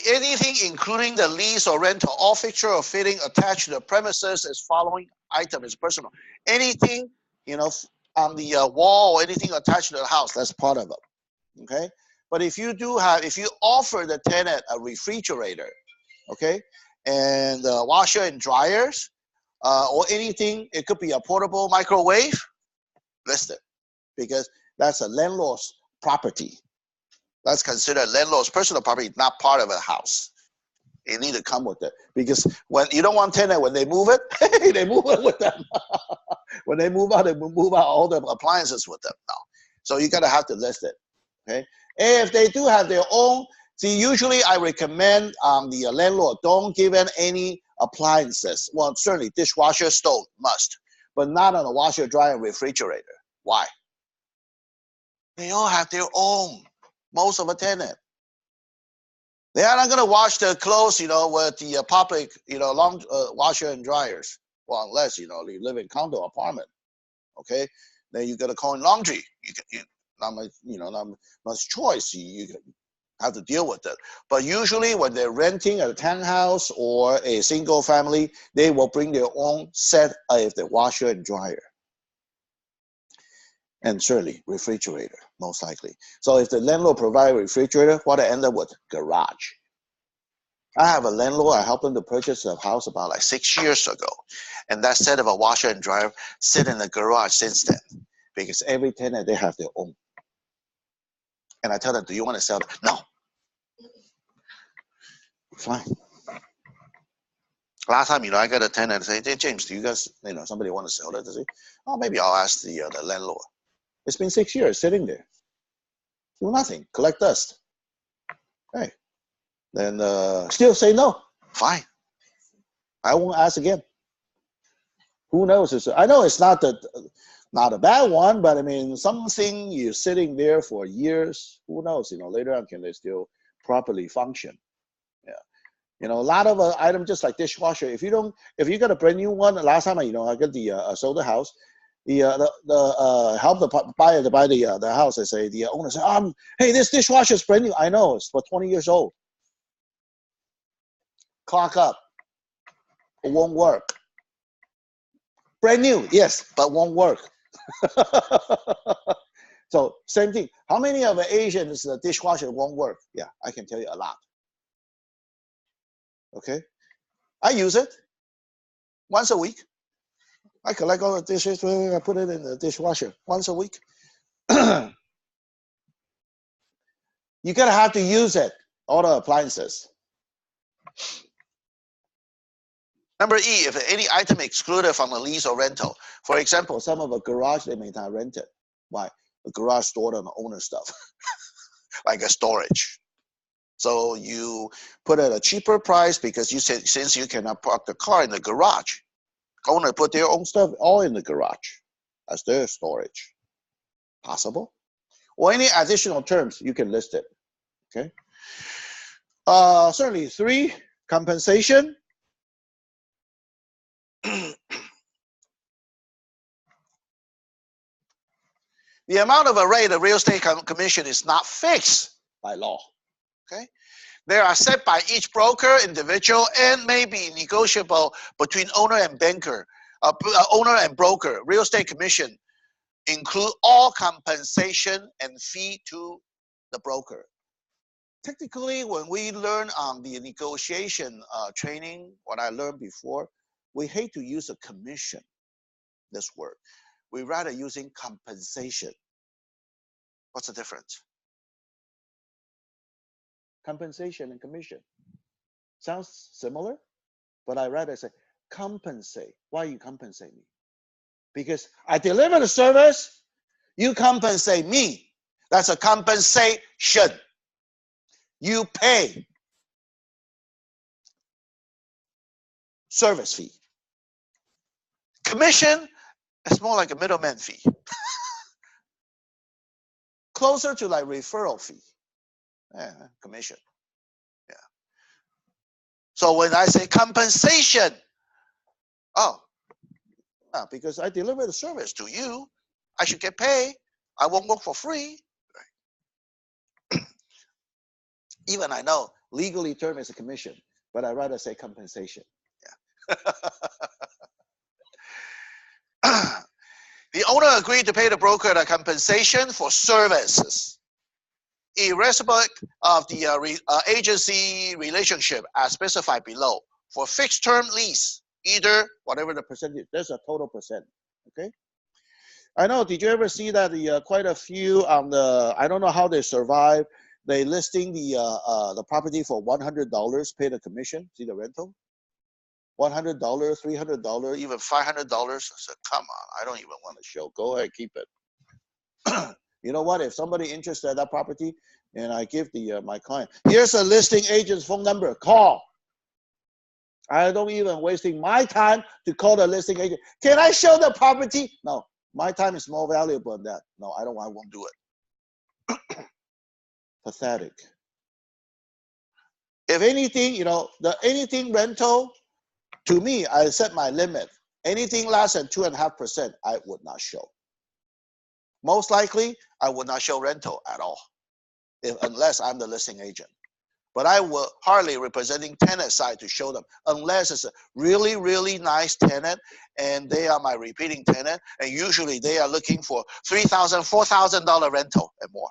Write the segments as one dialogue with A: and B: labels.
A: anything including the lease or rental, all fixture or fitting attached to the premises as following item is personal. Anything, on the wall or anything attached to the house, that's part of it. Okay. But if you offer the tenant a refrigerator, okay, and washer and dryers, or anything, it could be a portable microwave, list it, because that's a landlord's property. That's considered landlord's personal property, not part of a house. You need to come with it, because when you don't want tenant, when they move it, they move it with them. When they move out, they move out all the appliances with them now. So you gotta have to list it. Okay. And if they do have their own, see, usually I recommend the landlord don't give them any appliances. Well, certainly dishwasher, stove must, but not on a washer, dryer, and refrigerator. Why? They all have their own. Most of a tenant. They are not going to wash their clothes, with the public, long washer and dryers. Well, unless, you live in condo apartment. Okay. Then you got to call in laundry. Not much choice. You have to deal with it. But usually when they're renting a townhouse or a single family, they will bring their own set of the washer and dryer. And certainly refrigerator, most likely. So if the landlord provides a refrigerator, what I end up with? Garage. I have a landlord, I helped them to purchase a house about like 6 years ago. And that set of a washer and dryer sit in the garage since then. Because every tenant, they have their own. And I tell them, do you want to sell it? No. Fine. Last time, I got a tenant say, hey, James, do you guys, somebody want to sell it? They say, oh, maybe I'll ask the landlord. It's been 6 years sitting there. Do nothing. Collect dust. Hey. Then still say no. Fine. I won't ask again. Who knows? I know it's not a bad one, but I mean, something you're sitting there for years, who knows? Later on, can they still properly function? Yeah. A lot of items, just like dishwasher, if you got a brand new one, last time I got the sold the house, the help the buyer to buy the house. They say the owner said, hey, this dishwasher is brand new. I know, it's for 20 years old. Clock up. It won't work. Brand new, yes, but won't work. So same thing. How many of the Asians the dishwasher won't work? Yeah, I can tell you a lot. Okay, I use it once a week. I collect all the dishes, I put it in the dishwasher once a week. You gotta have to use it, all the appliances. Number E, if any item excluded from the lease or rental. For example, some of a garage, they may not rent it. Why? The garage stored on the owner stuff, like a storage. So you put it at a cheaper price because you said, since you cannot park the car in the garage, owner put their own stuff all in the garage as their storage. Possible. Or any additional terms, you can list it. Okay. Certainly 3, compensation. The amount of a rate of real estate commission is not fixed by law. Okay. They are set by each broker, individual, and may be negotiable between owner and banker, owner and broker. Real estate commission include all compensation and fee to the broker. Technically, when we learn on the negotiation training, what I learned before, we hate to use a commission, this word. We rather using compensation. What's the difference? Compensation and commission. Sounds similar, but I rather say compensate. Why you compensate me? Because I deliver the service, you compensate me. That's a compensation. You pay. Service fee. Commission is more like a middleman fee. Closer to like referral fee. Yeah, commission. Yeah. So when I say compensation, because I deliver the service to you, I should get paid. I won't work for free. Even I know Legally term is a commission, but I'd rather say compensation. Yeah. The owner agreed to pay the broker the compensation for services, irrespective of the agency relationship as specified below. For fixed term lease, either whatever the percentage, there's a total percent. Okay. I know. Did you ever see that the quite a few on the? I don't know how they survive. They listing the property for $100, pay the commission. See the rental. $100, $300, even $500. I said, come on, I don't even want to show. Go ahead, keep it. You know what? If somebody interested in that property, and I give the my client, here's a listing agent's phone number. Call. I don't even wasting my time to call the listing agent. Can I show the property? No, my time is more valuable than that. No, I don't. I won't do it. Pathetic. If anything, you know, anything rental. To me, I set my limit. Anything less than 2.5%, I would not show. Most likely, I would not show rental at all, unless I'm the listing agent. But I will hardly representing tenant side to show them, unless it's a really, really nice tenant, and they are my repeating tenant, and usually they are looking for $3,000, $4,000 rental and more.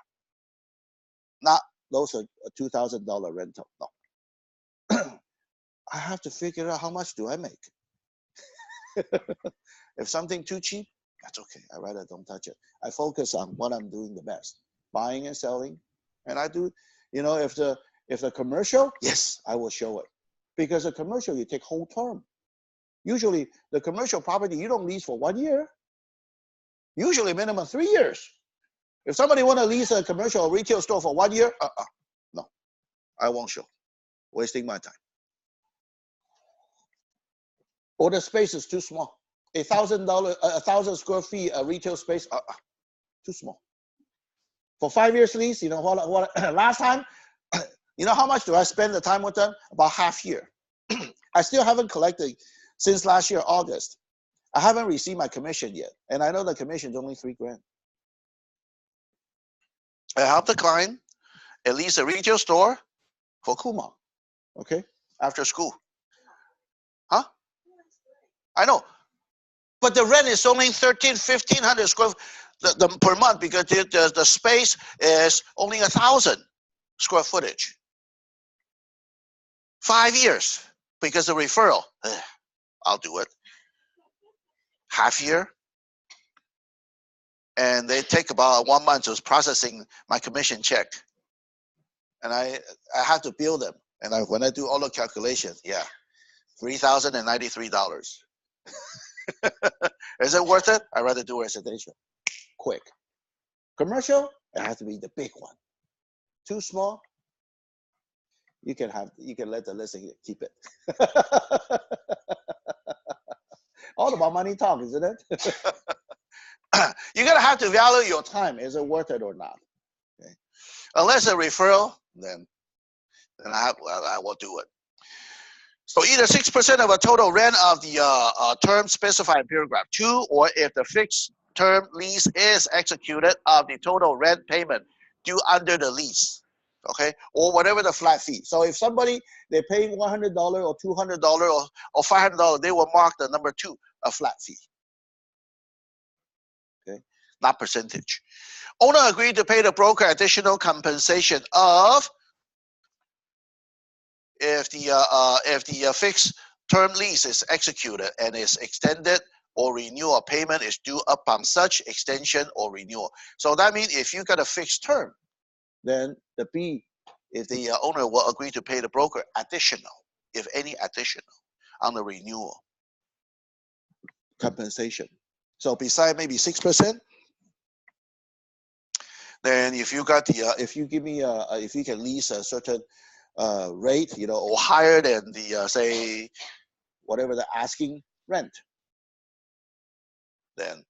A: Not those are a $2,000 rental. No. I have to figure out how much do I make. If something too cheap, that's okay. I rather don't touch it. I focus on what I'm doing the best, buying and selling. And I do, you know, if the commercial, yes, I will show it. Because a commercial, you take whole term. Usually the commercial property, you don't lease for 1 year. Usually minimum 3 years. If somebody want to lease a commercial or retail store for 1 year, no, I won't show. Wasting my time. Or the space is too small. $1,000 square feet retail space, too small. For 5 years lease, you know what? Last time, you know how much do I spend the time with them? About half year. I still haven't collected since last year August. I haven't received my commission yet, and I know the commission is only $3,000. I help the client at least a retail store for Kumon, okay, after school. Huh? I know, but the rent is only 1,500 square per month because the space is only 1,000 square footage. 5 years because of referral. I'll do it. Half year, and they take about 1 month to processing my commission check, and I have to bill them. And when I do all the calculations, yeah, $3,093. Is it worth it? I'd rather do residential. Quick. Commercial, it has to be the big one. Too small, you can let the listing keep it. All about money talk, isn't it? You're gonna have to value your time. Is it worth it or not? Okay. Unless a referral, then I will do it. So either 6% of a total rent of the term specified in paragraph 2, or if the fixed term lease is executed, of the total rent payment due under the lease, okay, or whatever the flat fee. So if somebody, they're paying $100 or $200 or $500, they will mark the number 2 a flat fee, okay, not percentage. Owner agreed to pay the broker additional compensation of, if the fixed term lease is executed and is extended or renewal, payment is due upon such extension or renewal. So that means if you got a fixed term, then the B, if the owner will agree to pay the broker additional, if any additional, on the renewal compensation. So beside maybe 6%, then if you got the if you give me if you can lease a certain rate, you know, or higher than the say whatever the asking rent, then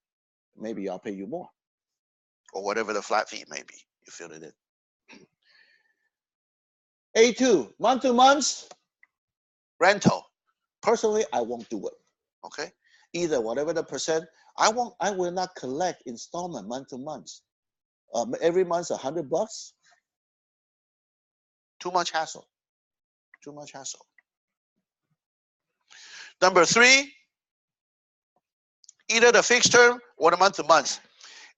A: maybe I'll pay you more, or whatever the flat fee may be. You fill it in. A2, month to month rental. Personally, I won't do it. Okay, either whatever the percent. I will not collect installment month to month. Every month $100. Too much hassle. Too much hassle. Number 3, either the fixed term or the month-to-month.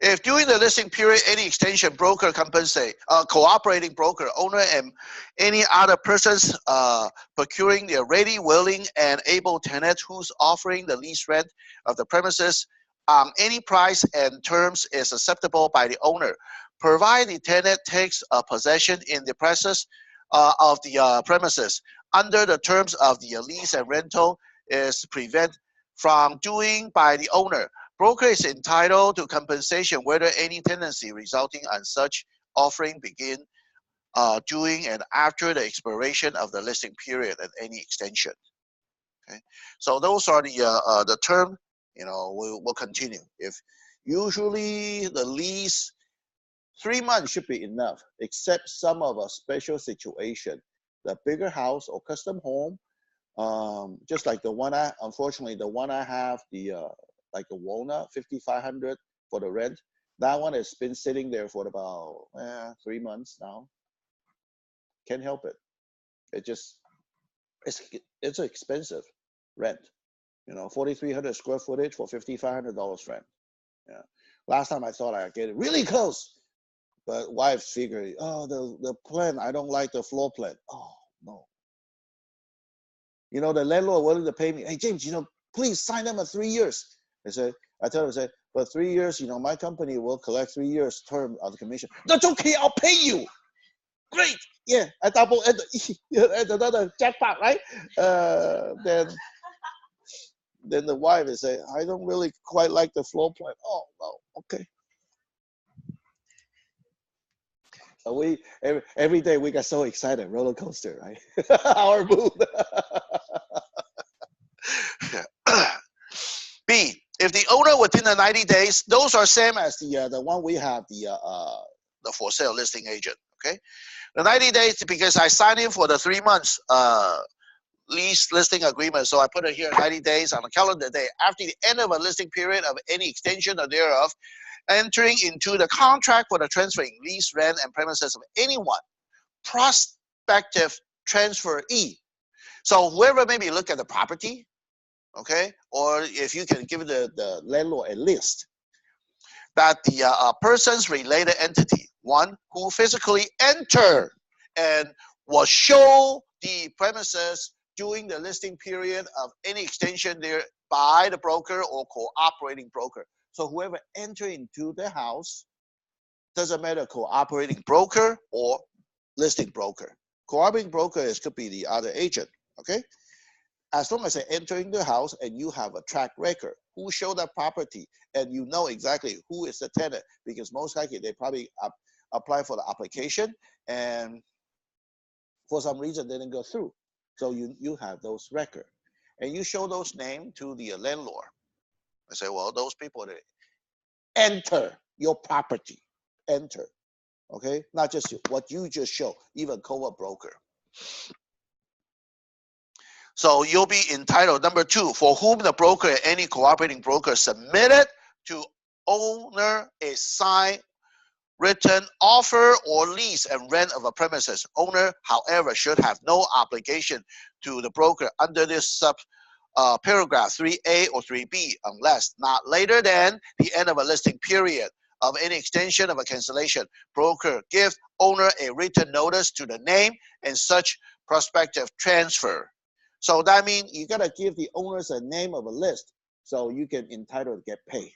A: If during the listing period any extension, broker compensate, cooperating broker, owner, and any other persons procuring the ready, willing, and able tenant who's offering the lease rent of the premises any price and terms is acceptable by the owner, provided the tenant takes possession in the premises of the premises under the terms of the lease and rental is prevented from doing by the owner. Broker is entitled to compensation whether any tenancy resulting on such offering begin during and after the expiration of the listing period and any extension. Okay, so those are the term. We'll continue. If usually the lease 3 months should be enough, except some of a special situation, the bigger house or custom home, just like the one unfortunately the one I have, like the Walnut 5,500 for the rent. That one has been sitting there for about 3 months now. Can't help it. It's expensive rent. 4,300 square footage for $5,500 rent. Yeah. Last time I thought I'd get it really close, but wife figured, oh, the plan, I don't like the floor plan. Oh no. The landlord willing to pay me. Hey James, please sign them at 3 years. I tell him, for 3 years, my company will collect 3 years term of the commission. That's okay, I'll pay you. Great. Yeah, I double at another jackpot, right? Then the wife is say, I don't really quite like the floor plan. Oh no, okay. So we every day we got so excited, roller coaster, right? Our mood. B, if the owner within the 90 days, those are same as the one we have, the for sale listing agent. Okay, the 90 days, because I signed in for the 3 months lease listing agreement, so I put it here 90 days on a calendar day after the end of a listing period of any extension or thereof, entering into the contract for the transferring lease, rent, and premises of anyone, prospective transferee. So whoever maybe look at the property, okay, or if you can give the landlord a list that the person's related entity, one who physically enter and will show the premises during the listing period of any extension there by the broker or cooperating broker. So whoever enter into the house, doesn't matter cooperating broker or listing broker. Cooperating broker could be the other agent, okay? As long as they enter in the house and you have a track record, who showed that property, and you know exactly who is the tenant, because most likely they probably apply for the application and for some reason they didn't go through. So you have those records. And you show those names to the landlord. I say, well, those people that enter your property, enter, okay? Not just what you just show, even co-op broker. So you'll be entitled, number 2, for whom the broker and any cooperating broker submitted to owner a signed written offer or lease and rent of a premises. Owner, however, should have no obligation to the broker under this sub paragraph 3A or 3B unless not later than the end of a listing period of any extension of a cancellation. Broker gives owner a written notice to the name and such prospective transfer. So that means you gotta give the owners a name of a list so you can entitle to get paid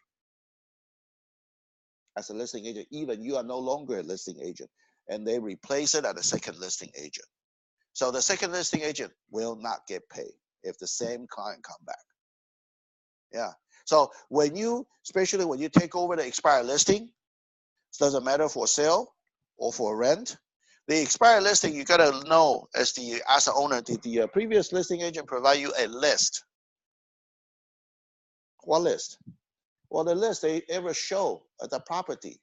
A: as a listing agent, even you are no longer a listing agent, and they replace it at a second listing agent. So the second listing agent will not get paid if the same client come back. Yeah. So when you, especially when you take over the expired listing, it doesn't matter for sale or for rent. The expired listing, you gotta know as the owner, did the previous listing agent provide you a list? What list? Well, the list they ever show at the property.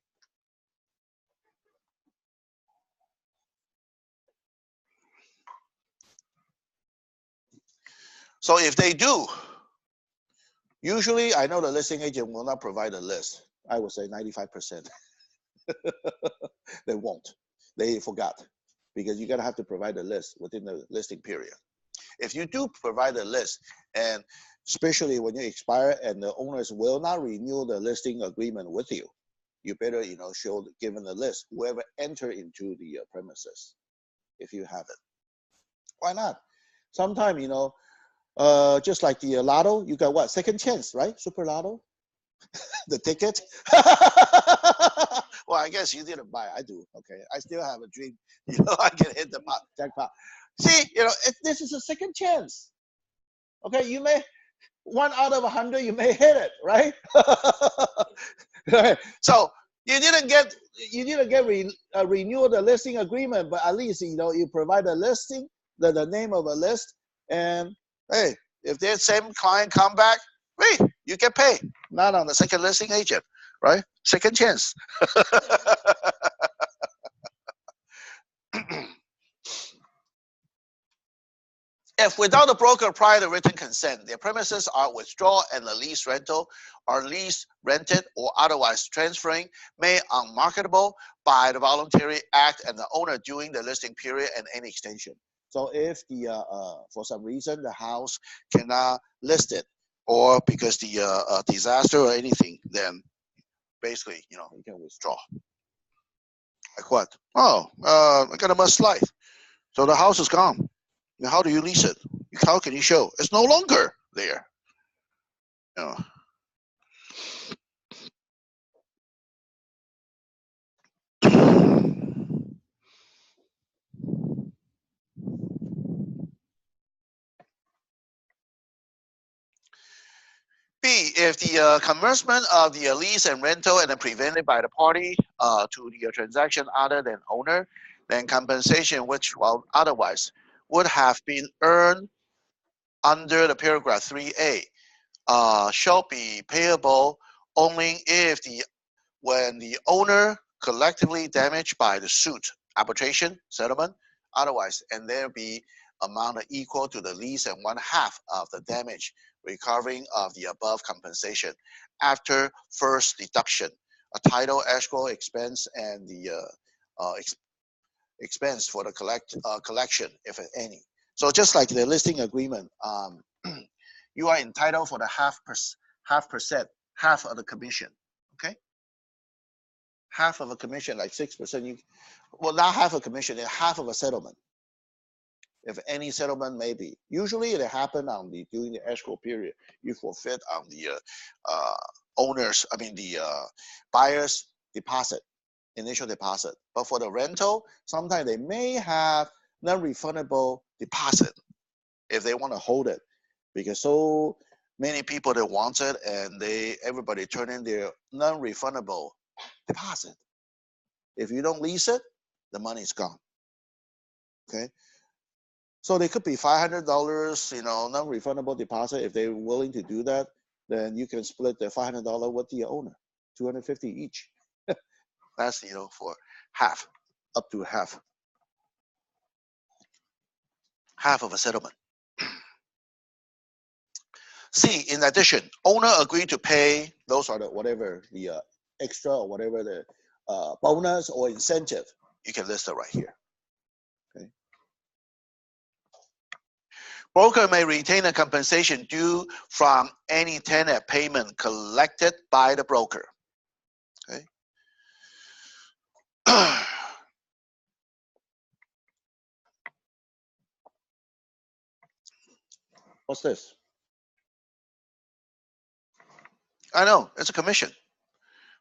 A: So if they do, usually I know the listing agent will not provide a list. I would say 95%. They won't. They forgot. because you're gonna have to provide a list within the listing period. If you do provide a list, and especially when you expire and the owners will not renew the listing agreement with you, you better, show, given the list, whoever enter into the premises, if you have it. Why not? Sometimes, just like the lotto, you got what? Second chance, right? Super lotto, the ticket. Well, I guess you didn't buy. I do. Okay, I still have a dream. I can hit the jackpot. See, this is a second chance. Okay, you may 1 out of 100, you may hit it, right? Right. So you didn't get renewal the listing agreement, but at least you provide a listing, the name of a list, and hey, if that same client come back, wait, you get paid. Not on the second listing agent, right? Second chance. If without a broker prior to written consent, their premises are withdrawn and the lease rental or lease rented or otherwise transferring made unmarketable by the voluntary act and the owner during the listing period and any extension. So if the for some reason the house cannot list it, or because the disaster or anything, then basically you can withdraw. Like what? Oh, I got a mudslide, so the house is gone. Now, how do you lease it? How can you show it's no longer there? B, if the commencement of the lease and rental and prevented by the party to the transaction other than owner, then compensation which otherwise would have been earned under the paragraph 3A shall be payable only if when the owner collectively damaged by the suit, arbitration, settlement, otherwise, and there be amount equal to the least and 1/2 of the damage recovering of the above compensation after first deduction, a title, escrow expense, and the expense for the collection, if any. So just like the listing agreement, you are entitled for the half of the commission. Okay, half of a commission, like 6%. Well, not half a commission, half of a settlement. If any settlement may be, usually it happen during the escrow period. You forfeit on the buyer's deposit, initial deposit. But for the rental, sometimes they may have non-refundable deposit if they want to hold it, because so many people that want it, and everybody turn in their non-refundable deposit. If you don't lease it, the money is gone. Okay. So they could be $500, non-refundable deposit. If they're willing to do that, then you can split the $500 with the owner, $250 each. That's for half, up to half of a settlement. C, in addition, owner agreed to pay. Those are whatever the extra or whatever the bonus or incentive. You can list it right here. Broker may retain a compensation due from any tenant payment collected by the broker. Okay. What's this? I know, it's a commission.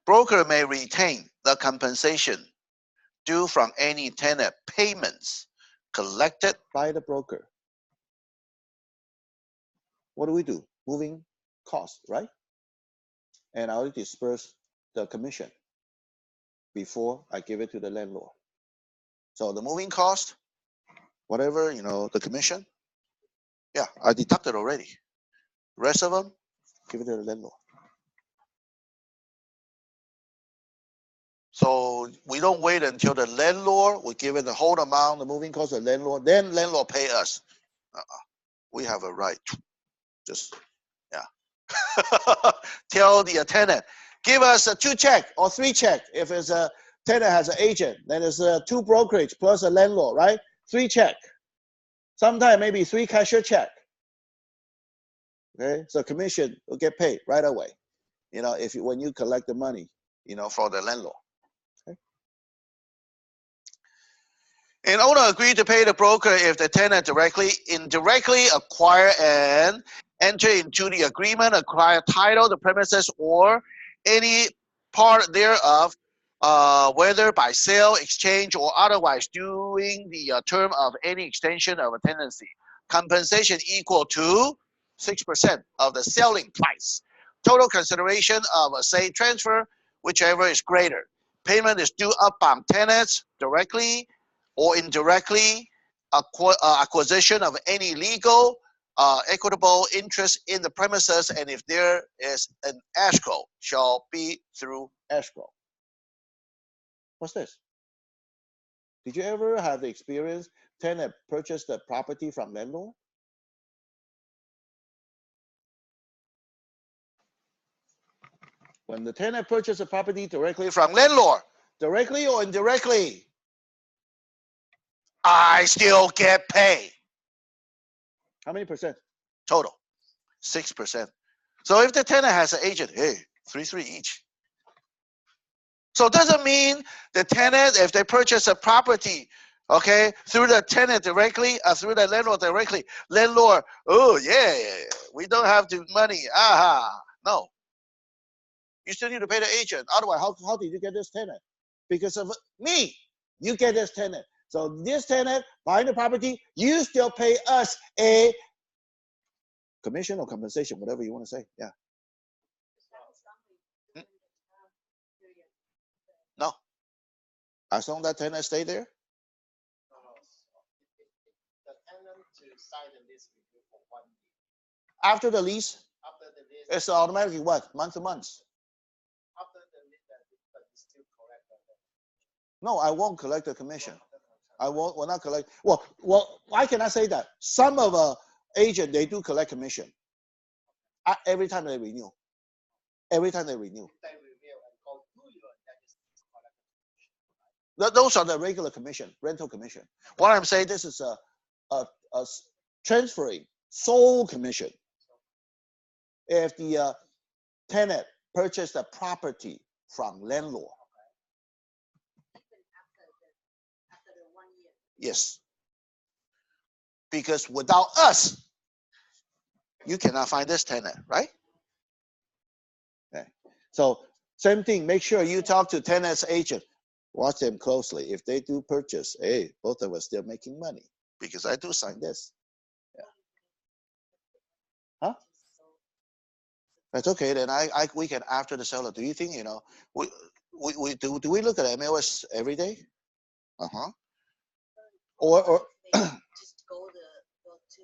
A: Broker may retain the compensation due from any tenant payments collected by the broker. What do? Moving cost, right? And I will disperse the commission before I give it to the landlord. So the moving cost, whatever, the commission, yeah, I deducted already. The rest of them, give it to the landlord. So we don't wait until the landlord will give it the whole amount, the moving cost of the landlord, then landlord pay us. We have a right. Just, yeah. Tell the tenant, give us a 2 check or 3 check. If it's a tenant has an agent, then there's 2 brokerage plus a landlord, right? 3 check. Sometimes maybe 3 cashier check. Okay, so commission will get paid right away. You know, when you collect the money, you know, for the landlord. Okay. An owner agreed to pay the broker if the tenant indirectly acquire and enter into the agreement, acquire title, the premises, or any part thereof, whether by sale, exchange, or otherwise during the term of any extension of a tenancy. Compensation equal to 6% of the selling price. Total consideration of a said transfer, whichever is greater. Payment is due upon tenants directly or indirectly acquisition of any legal, equitable interest in the premises, and if there is an escrow, shall be through escrow. What's this? Did you ever have the experience tenant purchased the property from landlord? When the tenant purchased the property directly from landlord, directly or indirectly, I still get paid. How many percent? Total, 6%. So if the tenant has an agent, hey, 3 each. So it doesn't mean the tenant, if they purchase a property, okay, through the tenant directly, through the landlord directly, landlord, oh yeah, we don't have the money, aha, no. You still need to pay the agent. Otherwise, how did you get this tenant? Because of me, you get this tenant. So this tenant buying the property, you still pay us a commission or compensation, whatever you want to say. Yeah. No. As long as that tenant stay there. The tenant to sign the lease with you for 1 year. After the lease, it's automatically what? Month to month. After the lease, but you still collect the. No, I won't collect the commission. I will not collect. Well, why can I say that? Some of the agent, they do collect commission. Every time they renew. Every time they renew. Those are the regular commission, rental commission. What I'm saying, this is a transferring sole commission. If the tenant purchased a property from landlord. After the 1 year. Yes. Because without us, you cannot find this tenant, right? Okay. So same thing, make sure you talk to tenant's agent. Watch them closely. If they do purchase, hey, both of us still making money because I do sign this. Yeah. Huh? That's okay. Then we can after the seller. Do you think do we look at MLS every day? Or just go to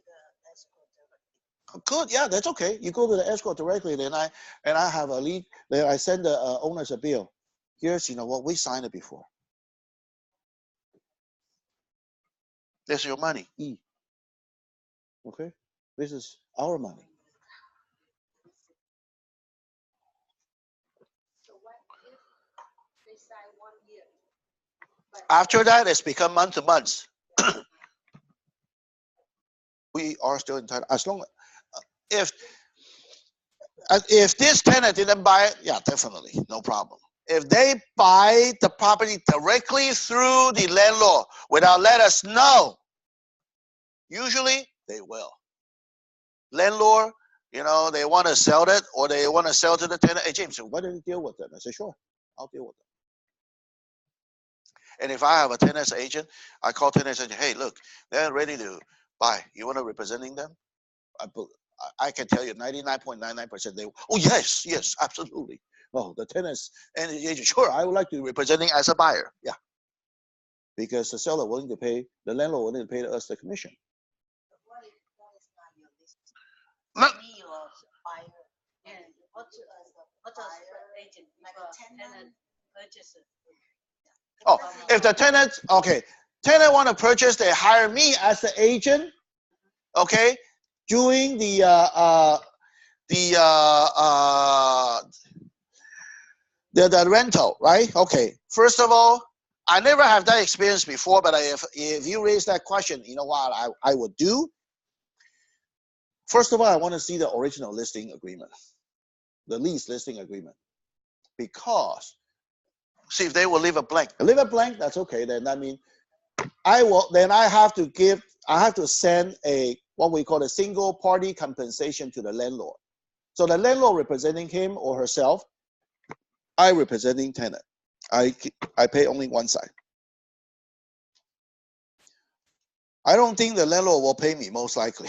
A: the escrow directly. Good. Yeah, that's okay. You go to the escrow directly. Then I have a lead. Then I send the owners a bill. Here's what we signed it before. This is your money. Okay, this is our money. So what if they sign 1 year? After that, it's become month to month. We are still entitled as long if this tenant didn't buy it, yeah, definitely, no problem. If they buy the property directly through the landlord without let us know, usually they will. Landlord, they want to sell it or they want to sell to the tenant. Hey, James, why don't you deal with them? I say, sure, I'll deal with them. And if I have a tenant's agent, I call tenant's agent, hey, look, they're ready to buy. You want to representing them? I can tell you 99.99% they, oh, yes, absolutely. Oh, the tenants and the agent, sure, I would like to be representing as a buyer. Yeah. Because the seller willing to pay, the landlord willing to pay us the commission. What is not your business? Me or buyer? And what the agent, like a tenant purchaser. Oh, if the tenant, okay, tenant want to purchase, they hire me as the agent, okay, doing the rental, right? Okay, First of all, I never have that experience before, but if you raise that question, you know what I would do? First of all, I want to see the original listing agreement, the lease listing agreement, because see if they will leave it blank. Leave it blank, that's okay. Then I mean, I have to send a what we call a single party compensation to the landlord. So the landlord representing him or herself, I representing tenant. I pay only one side. I don't think the landlord will pay me, most likely.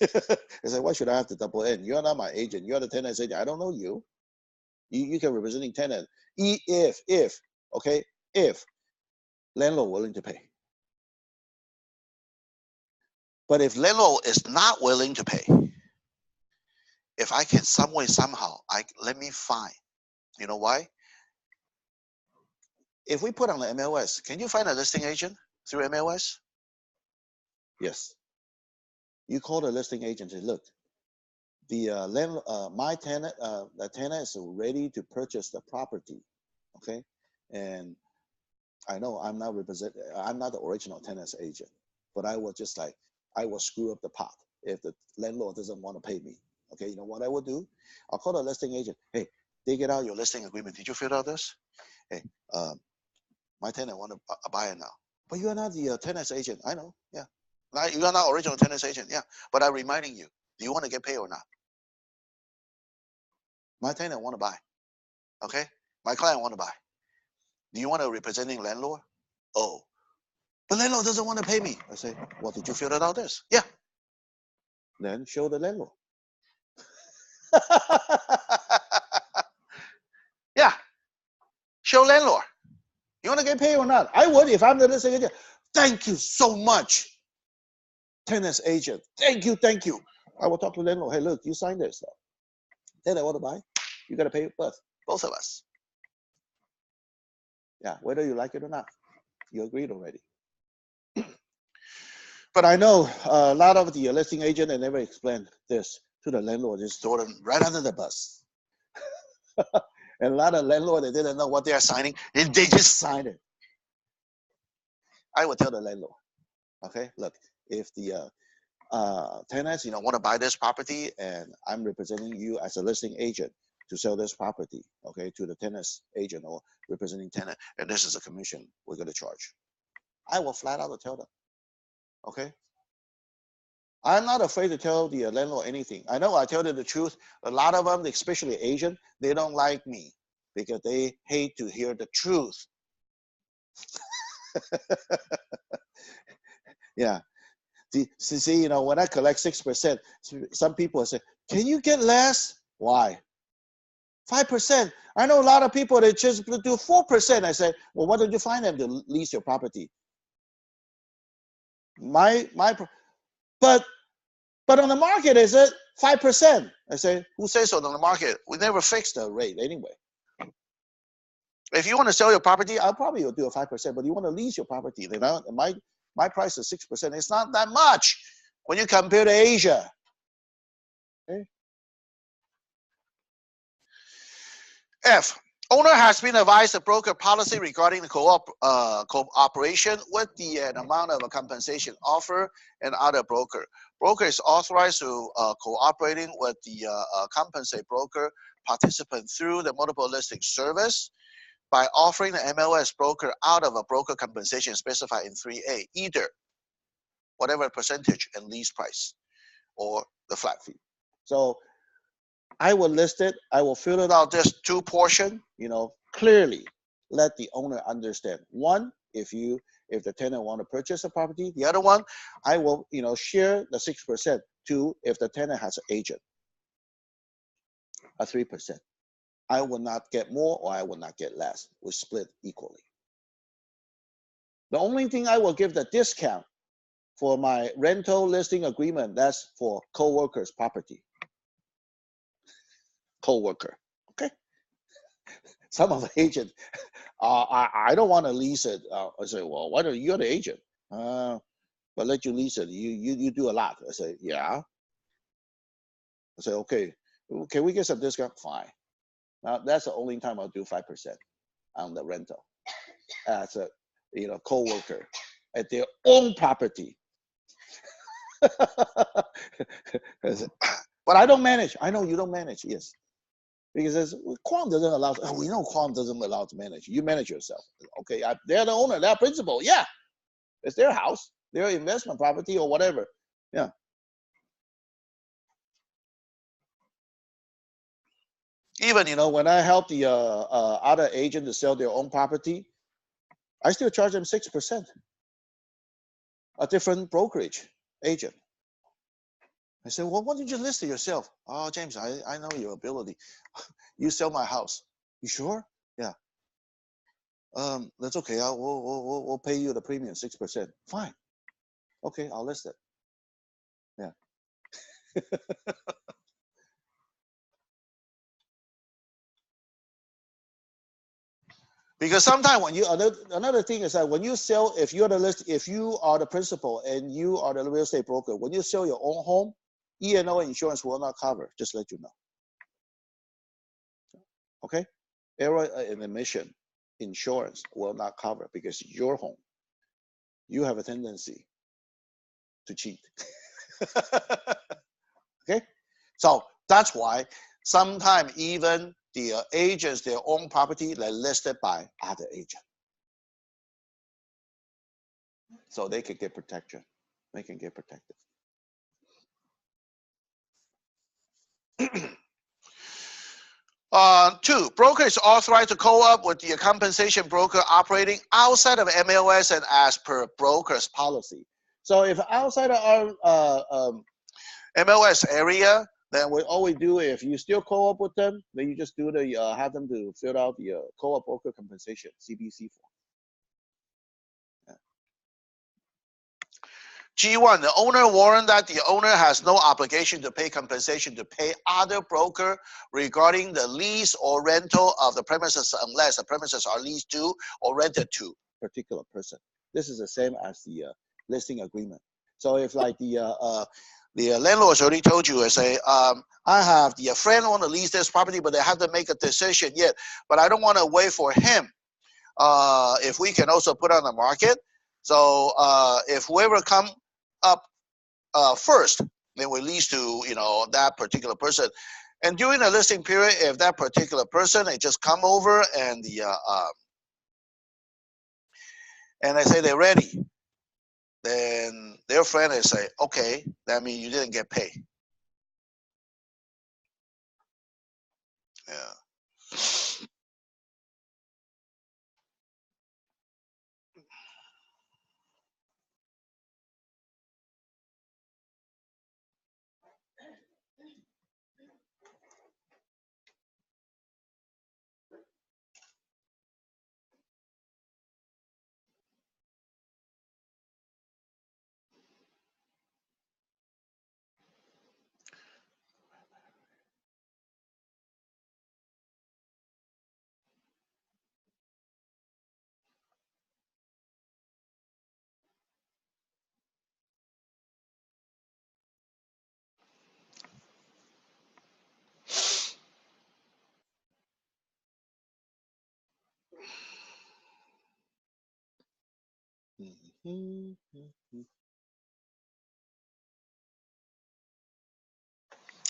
A: I said, why should I have to double in? You're not my agent. You're the tenant's agent. I don't know you. You can representing tenant. If landlord willing to pay. But if landlord is not willing to pay, if I can some way, somehow, let me find. You know why? If we put on the MLS, can you find a listing agent through MLS? Yes. You call the listing agent and say, look, the tenant is ready to purchase the property, okay? And I know I'm not the original tenant's agent, but I will screw up the pot if the landlord doesn't want to pay me. Okay, you know what I will do? I'll call the listing agent. Hey, dig it out your listing agreement. Did you fill out this? Hey, my tenant want to buy it now. But you are not the tenant's agent. I know, yeah. You are not original tenant's agent, yeah. But I'm reminding you, do you want to get paid or not? My tenant want to buy, okay? My client want to buy. Do you want a representing landlord? Oh, but landlord doesn't want to pay me. I say, well, did you fill out this? Yeah. Then show the landlord. Yeah. Show landlord. You want to get paid or not? I would if I'm the listing agent. Thank you so much, tenant's agent. Thank you, thank you. I will talk to landlord. Hey, look, you signed this stuff. Then I want to buy. You got to pay both of us. Yeah, whether you like it or not. You agreed already. But I know a lot of the listing agent, they never explain this to the landlord. Just throw them right under the bus. And a lot of landlords, they didn't know what they are signing, and they just signed it. I would tell the landlord, okay, look, if the tenants, want to buy this property, and I'm representing you as a listing agent to sell this property, okay, to the tenant's agent or representing tenant, and this is a commission we're going to charge. I will flat out tell them, okay. I'm not afraid to tell the landlord anything. I know I tell them the truth. A lot of them, especially Asian, they don't like me because they hate to hear the truth. Yeah. See, when I collect 6%, some people say, can you get less? Why? 5%. I know a lot of people that just do 4%. I say, well, why don't you find them to lease your property? But on the market, is it 5%? I say, who says so on the market? We never fix the rate anyway. If you want to sell your property, I'll probably do a 5%, but you want to lease your property, then my price is 6%. It's not that much when you compare to Asia. Okay. F. Owner has been advised the broker policy regarding the cooperation with the amount of a compensation offer and other broker. Broker is authorized to cooperating with the compensate broker participant through the multiple listing service by offering the MLS broker out of a broker compensation specified in 3A, either whatever percentage and lease price or the flat fee. So I will list it. I will fill it out this two portion, clearly let the owner understand. One, if the tenant want to purchase a property. The other one, I will, share the 6%. Two, if the tenant has an agent, a 3%. I will not get more or I will not get less. We split equally. The only thing I will give the discount for my rental listing agreement, that's for co-workers property. Co-worker, okay? Some of the agents, I don't want to lease it. I say, well, why don't you're the agent? But let you lease it. You do a lot. I say, yeah. I say, okay, can we get some discount? Fine. Now that's the only time I'll do 5% on the rental. as a co-worker at their own property. But I don't manage. I know you don't manage. Yes, because Quam doesn't allow. We know Quam doesn't allow to manage. You manage yourself. Okay, they're the owner. They're principal. Yeah, it's their house, their investment property, or whatever. Yeah. Even when I help the other agent to sell their own property, I still charge them 6%. A different brokerage agent. I said, well, why don't you list it yourself? Oh, James, I know your ability. You sell my house. You sure? Yeah. That's okay. We'll pay you the premium 6%. Fine. Okay, I'll list it. Yeah. Because sometimes when you another thing is that when you sell, if you are the principal and you are the real estate broker, when you sell your own home, E&O insurance will not cover. Just let you know. Okay, error in emission insurance will not cover because it's your home. You have a tendency to cheat. Okay, so that's why sometimes even the agents, their own property, they're listed by other agent, so they can get protection. They can get protected. Two, broker is authorized to co-op with the compensation broker operating outside of MLS and as per broker's policy. So if outside of our MLS area, then all we do, if you still co-op with them, then you just do have them to fill out the co-op broker compensation, CBC form. G1, the owner warned that the owner has no obligation to pay compensation to pay other broker regarding the lease or rental of the premises unless the premises are leased to or rented to a particular person. This is the same as the listing agreement. So if like the landlord already told you, I say, I have the friend want to lease this property, but they haven't made a decision yet. But I don't want to wait for him. If we can also put on the market. So if whoever come up first, then we lease to that particular person. And during the listing period, if that particular person they just come over and and they say they're ready, then their friend is say, okay, that means you didn't get paid. Yeah.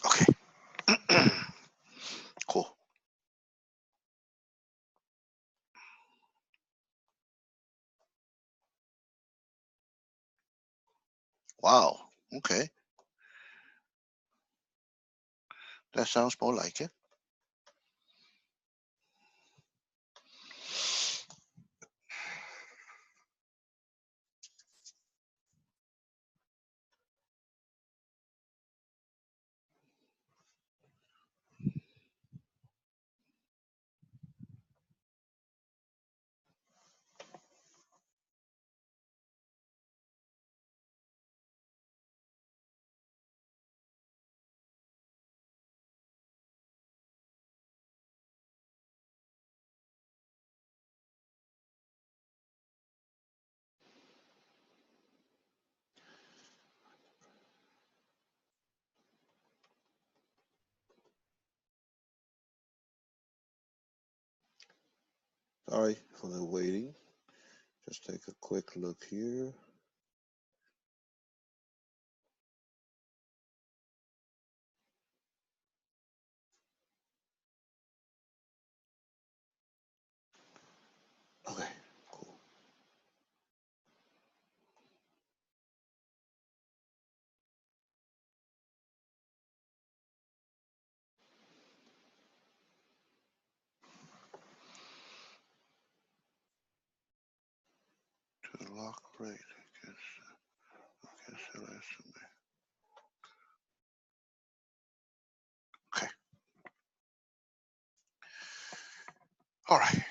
A: Okay. Cool. Wow. Okay. That sounds more like it. Sorry for the waiting. Just take a quick look here. Okay, cool. To lock rate, okay. All right.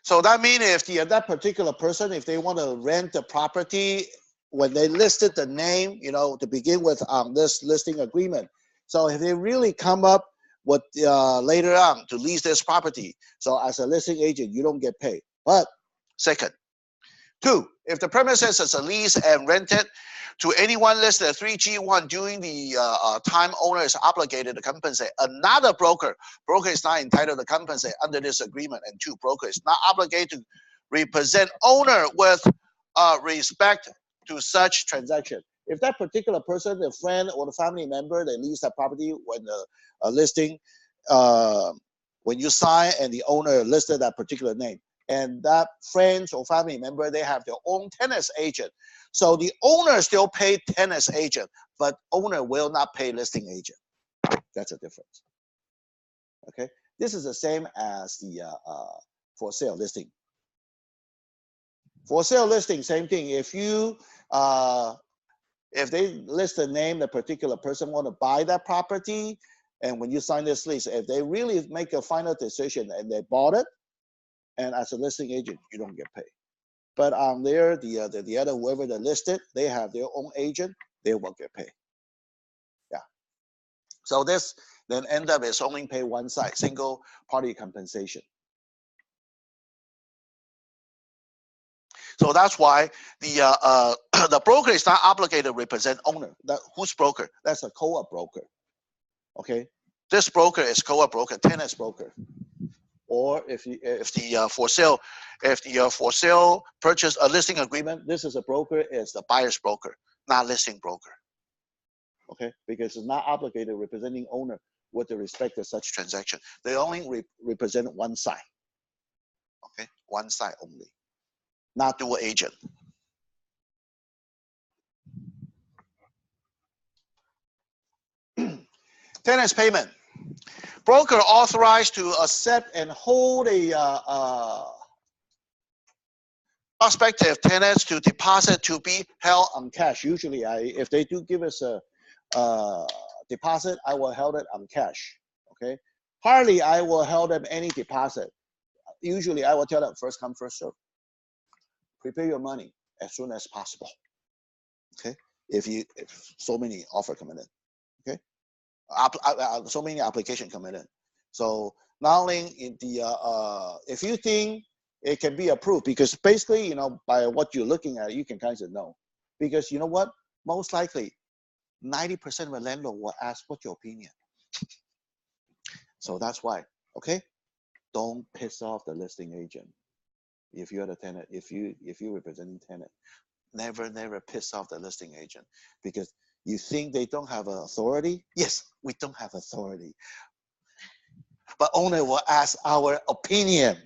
A: So that means if that particular person, if they want to rent the property, when they listed the name, to begin with on this listing agreement. So if they really come up with later on to lease this property, so as a listing agent, you don't get paid. But second, two, if the premises is a lease and rented to anyone listed at 3G1 during the time owner is obligated to compensate another broker. Broker is not entitled to compensate under this agreement. And two, broker is not obligated to represent owner with respect to such transaction. If that particular person, the friend or the family member, they lease that property when the listing, when you sign and the owner listed that particular name, and that friends or family member, they have their own tenants agent. So the owner still pay tenants agent, but owner will not pay listing agent. That's a difference. Okay, this is the same as the for sale listing. For sale listing, same thing. If you if they list the name, the particular person want to buy that property, and when you sign this lease, if they really make a final decision and they bought it, and as a listing agent, you don't get paid. But on there, the other whoever they listed, they have their own agent, they won't get paid. Yeah. So this then end up is only pay one side, single party compensation. So that's why the the broker is not obligated to represent owner. Who's broker? That's a co-op broker. Okay. This broker is co-op broker, tenants broker. Or if the for sale purchase a listing agreement, this is a broker, is the buyer's broker, not listing broker. Okay, because it's not obligated representing owner with respect to such transaction. They only represent one side. Okay, one side only, not dual agent. Tenants payment. Broker authorized to accept and hold a prospective tenants to deposit to be held on cash. Usually, if they do give us a deposit, I will hold it on cash. Okay. Hardly I will hold them any deposit. Usually, I will tell them first come first serve. Prepare your money as soon as possible. Okay. If so many offer coming in. Okay. So many application coming in. So not only in the if you think it can be approved, because basically, by what you're looking at, you can kind of know. Because you know what? Most likely, 90% of the landlord will ask, what's your opinion? So that's why, okay? Don't piss off the listing agent. If you're the tenant, if you're representing tenant, never piss off the listing agent, because you think they don't have authority. Yes, we don't have authority, but owner will ask our opinion.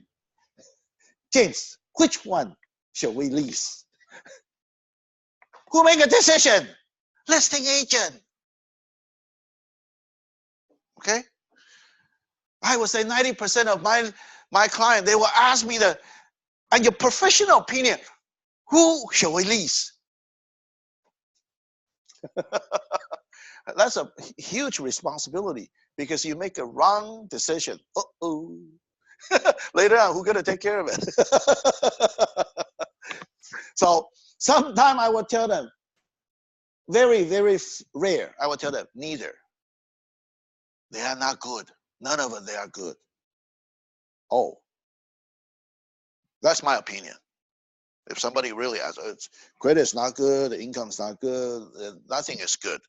A: James, which one should we lease? Who make a decision? Listing agent. Okay. I would say 90% of my client, they will ask me and your professional opinion, who shall we lease? That's a huge responsibility, because you make a wrong decision. Uh-oh. Later on, who's going to take care of it? So sometime I will tell them, very, very rare, I will tell them, neither. They are not good. None of them, they are good. Oh, that's my opinion. If somebody really asks, credit's not good, the income's not good, nothing is good.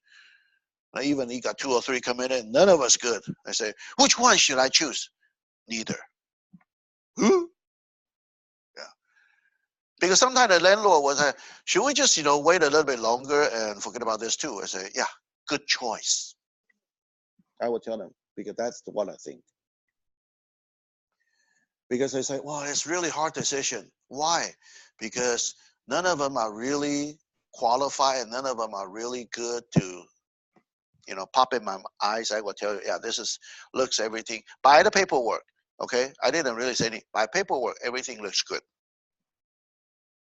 A: Even he got 2 or 3 coming in, none of us good. I say, which one should I choose? Neither. Who? Yeah. Because sometimes the landlord will say, should we just, wait a little bit longer and forget about this too? I say, yeah, good choice. I will tell them, because that's what I think. Because they say, well, it's really hard decision. Why? Because none of them are really qualified and none of them are really good to, pop in my eyes. I will tell you, yeah, looks everything. By the paperwork, okay? I didn't really say anything. By paperwork, everything looks good.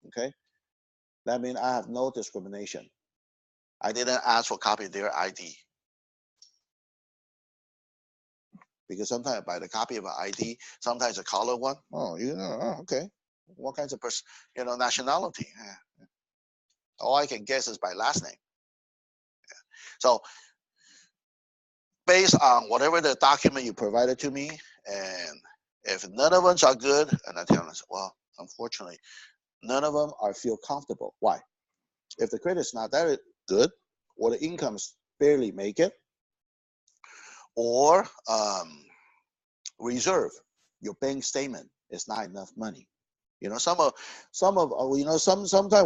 A: Okay? That means I have no discrimination. I didn't ask for copy of their ID. Because sometimes by the copy of an ID, sometimes a color one. Oh, okay. What kinds of person, nationality? Yeah. All I can guess is by last name. Yeah. So based on whatever the document you provided to me, and if none of them are good, and I tell them, well, unfortunately, none of them are feel comfortable. Why? If the credit is not that good, or the incomes barely make it, or reserve, your bank statement is not enough money. Sometimes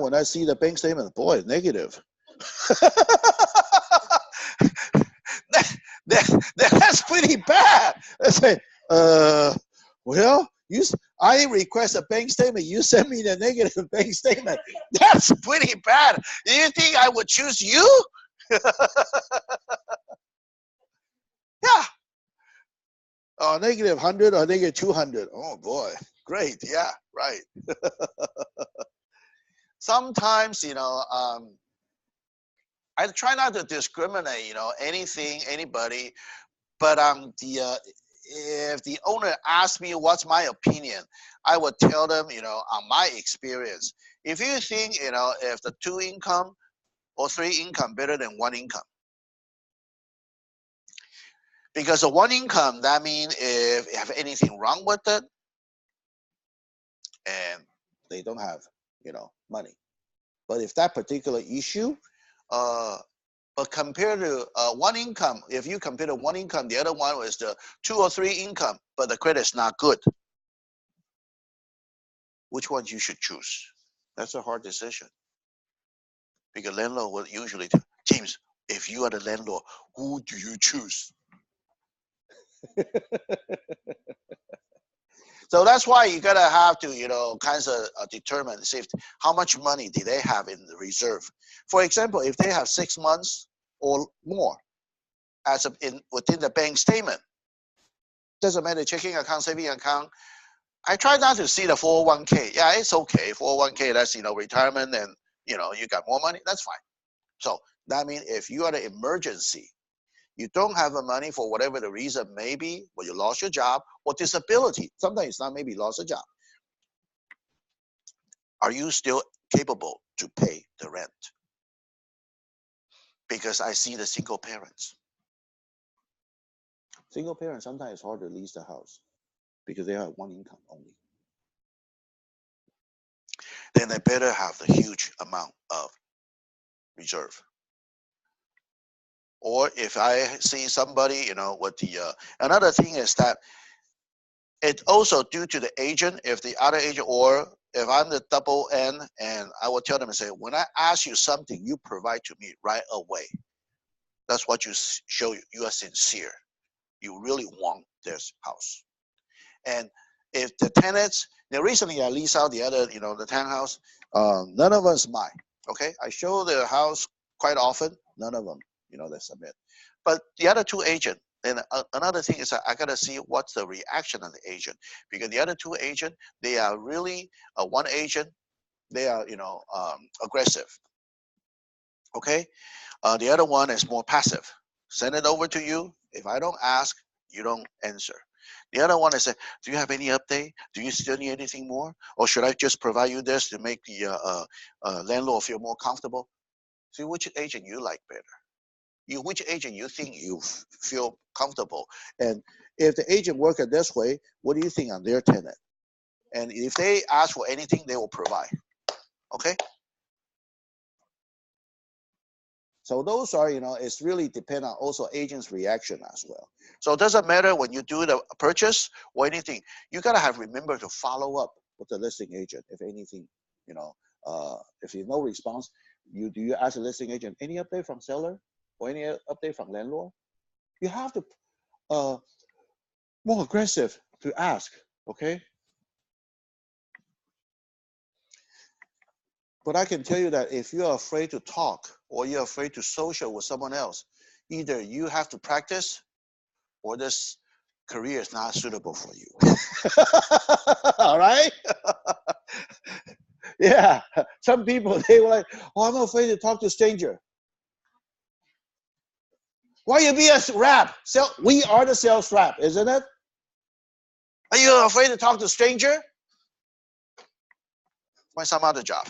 A: when I see the bank statement, boy, negative. That's pretty bad. I say, well, I request a bank statement. You send me the negative bank statement. That's pretty bad. Do you think I would choose you? Yeah. Oh, negative 100 or negative 200. Oh boy, great. Yeah, right. Sometimes, I try not to discriminate, anything, anybody, but if the owner asks me what's my opinion, I would tell them, on my experience. If you think, if the 2 income or 3 income better than 1 income, because the 1 income, that means if you have anything wrong with it, and they don't have, money. But if that particular issue, but compared to 1 income, if you compare to 1 income, the other one was the 2 or 3 income, but the credit is not good. Which one you should choose? That's a hard decision. Because landlord will usually tell, James, if you are the landlord, who do you choose? So that's why you gotta have to, kinds of determine, see how much money do they have in the reserve. For example, if they have 6 months or more within the bank statement, doesn't matter, checking account, saving account. I try not to see the 401k. Yeah, it's okay. 401k, that's retirement, and you got more money. That's fine. So that means if you are an emergency, you don't have the money for whatever the reason may be, or you lost your job, or disability. Sometimes it's not maybe lost a job. Are you still capable to pay the rent? Because I see the single parents. Single parents, sometimes it's hard to lease the house because they have 1 income only. Then they better have the huge amount of reserve. Or if I see somebody, with the another thing is that it also due to the agent. If the other agent, or if I'm the double N, and I will tell them and say, when I ask you something, you provide to me right away. That's what you show you are sincere. You really want this house. And if the tenants, recently I leased out the other, the townhouse, none of us mine. Okay, I show the house quite often. None of them, they submit. But the other 2 agents, and another thing is that I gotta see what's the reaction of the agent, because the other 2 agents, they are really one agent, they are aggressive. Okay, the other one is more passive. Send it over to you. If I don't ask, you don't answer. The other one is, do you have any update? Do you still need anything more? Or should I just provide you this to make the landlord feel more comfortable? See which agent you like better. Which agent you think you feel comfortable. And if the agent works this way, what do you think on their tenant? And if they ask for anything, they will provide. Okay? So those are, it's really depend on also agent's reaction as well. So it doesn't matter when you do the purchase or anything. You gotta remember to follow up with the listing agent if anything, you know, if you no response, do you ask the listing agent any update from seller or any update from landlord? You have to more aggressive to ask, okay? But I can tell you that if you're afraid to talk or you're afraid to social with someone else, either you have to practice or this career is not suitable for you. All right? Yeah. Some people, they were like, oh, I'm afraid to talk to stranger. Why you be a rep? We are the sales rep, isn't it? Are you afraid to talk to stranger? Find some other job.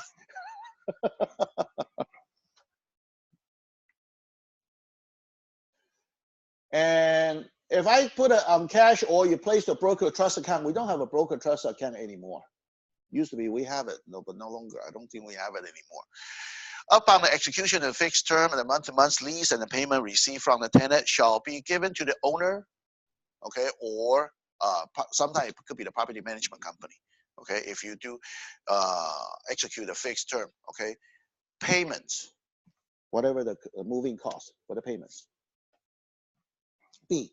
A: And if I put it on cash or you place the broker trust account, we don't have a broker trust account anymore. Used to be we have it, no, but no longer. I don't think we have it anymore. Upon the execution of the fixed term and the month-to-month lease and the payment received from the tenant shall be given to the owner, okay, or sometimes it could be the property management company, okay, if you do execute a fixed term, okay, payments, whatever the moving cost for the payments. B,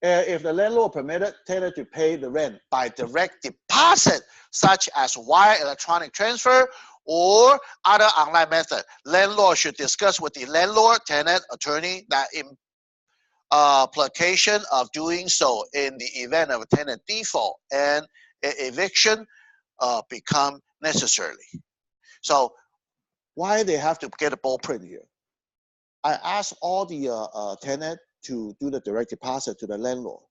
A: if the landlord permitted tenant to pay the rent by direct deposit, such as wire electronic transfer or other online method, landlord should discuss with the landlord tenant attorney that implication of doing so in the event of a tenant default and eviction become necessary. So why they have to get a blueprint here? I asked all the tenant to do the direct deposit to the landlord.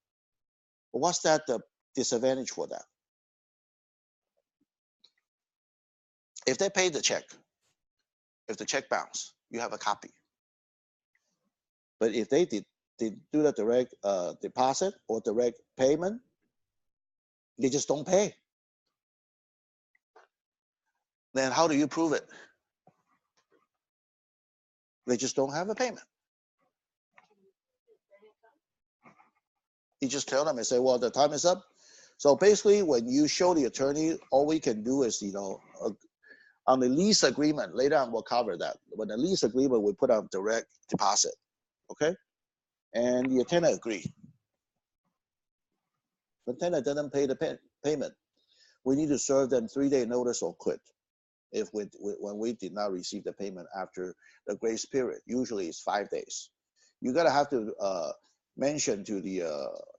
A: What's that the disadvantage for that? If they pay the check, if the check bounce, you have a copy. But if they did do the direct deposit or direct payment, they just don't pay. Then how do you prove it? They just don't have a payment. You just tell them and say, well, the time is up. So basically, when you show the attorney, all we can do is, on the lease agreement, later on we'll cover that. When the lease agreement, we put on direct deposit, okay? And the tenant agree. The tenant doesn't pay the payment. We need to serve them 3-day notice or quit when we did not receive the payment after the grace period. Usually it's 5 days. You gotta have to mention to the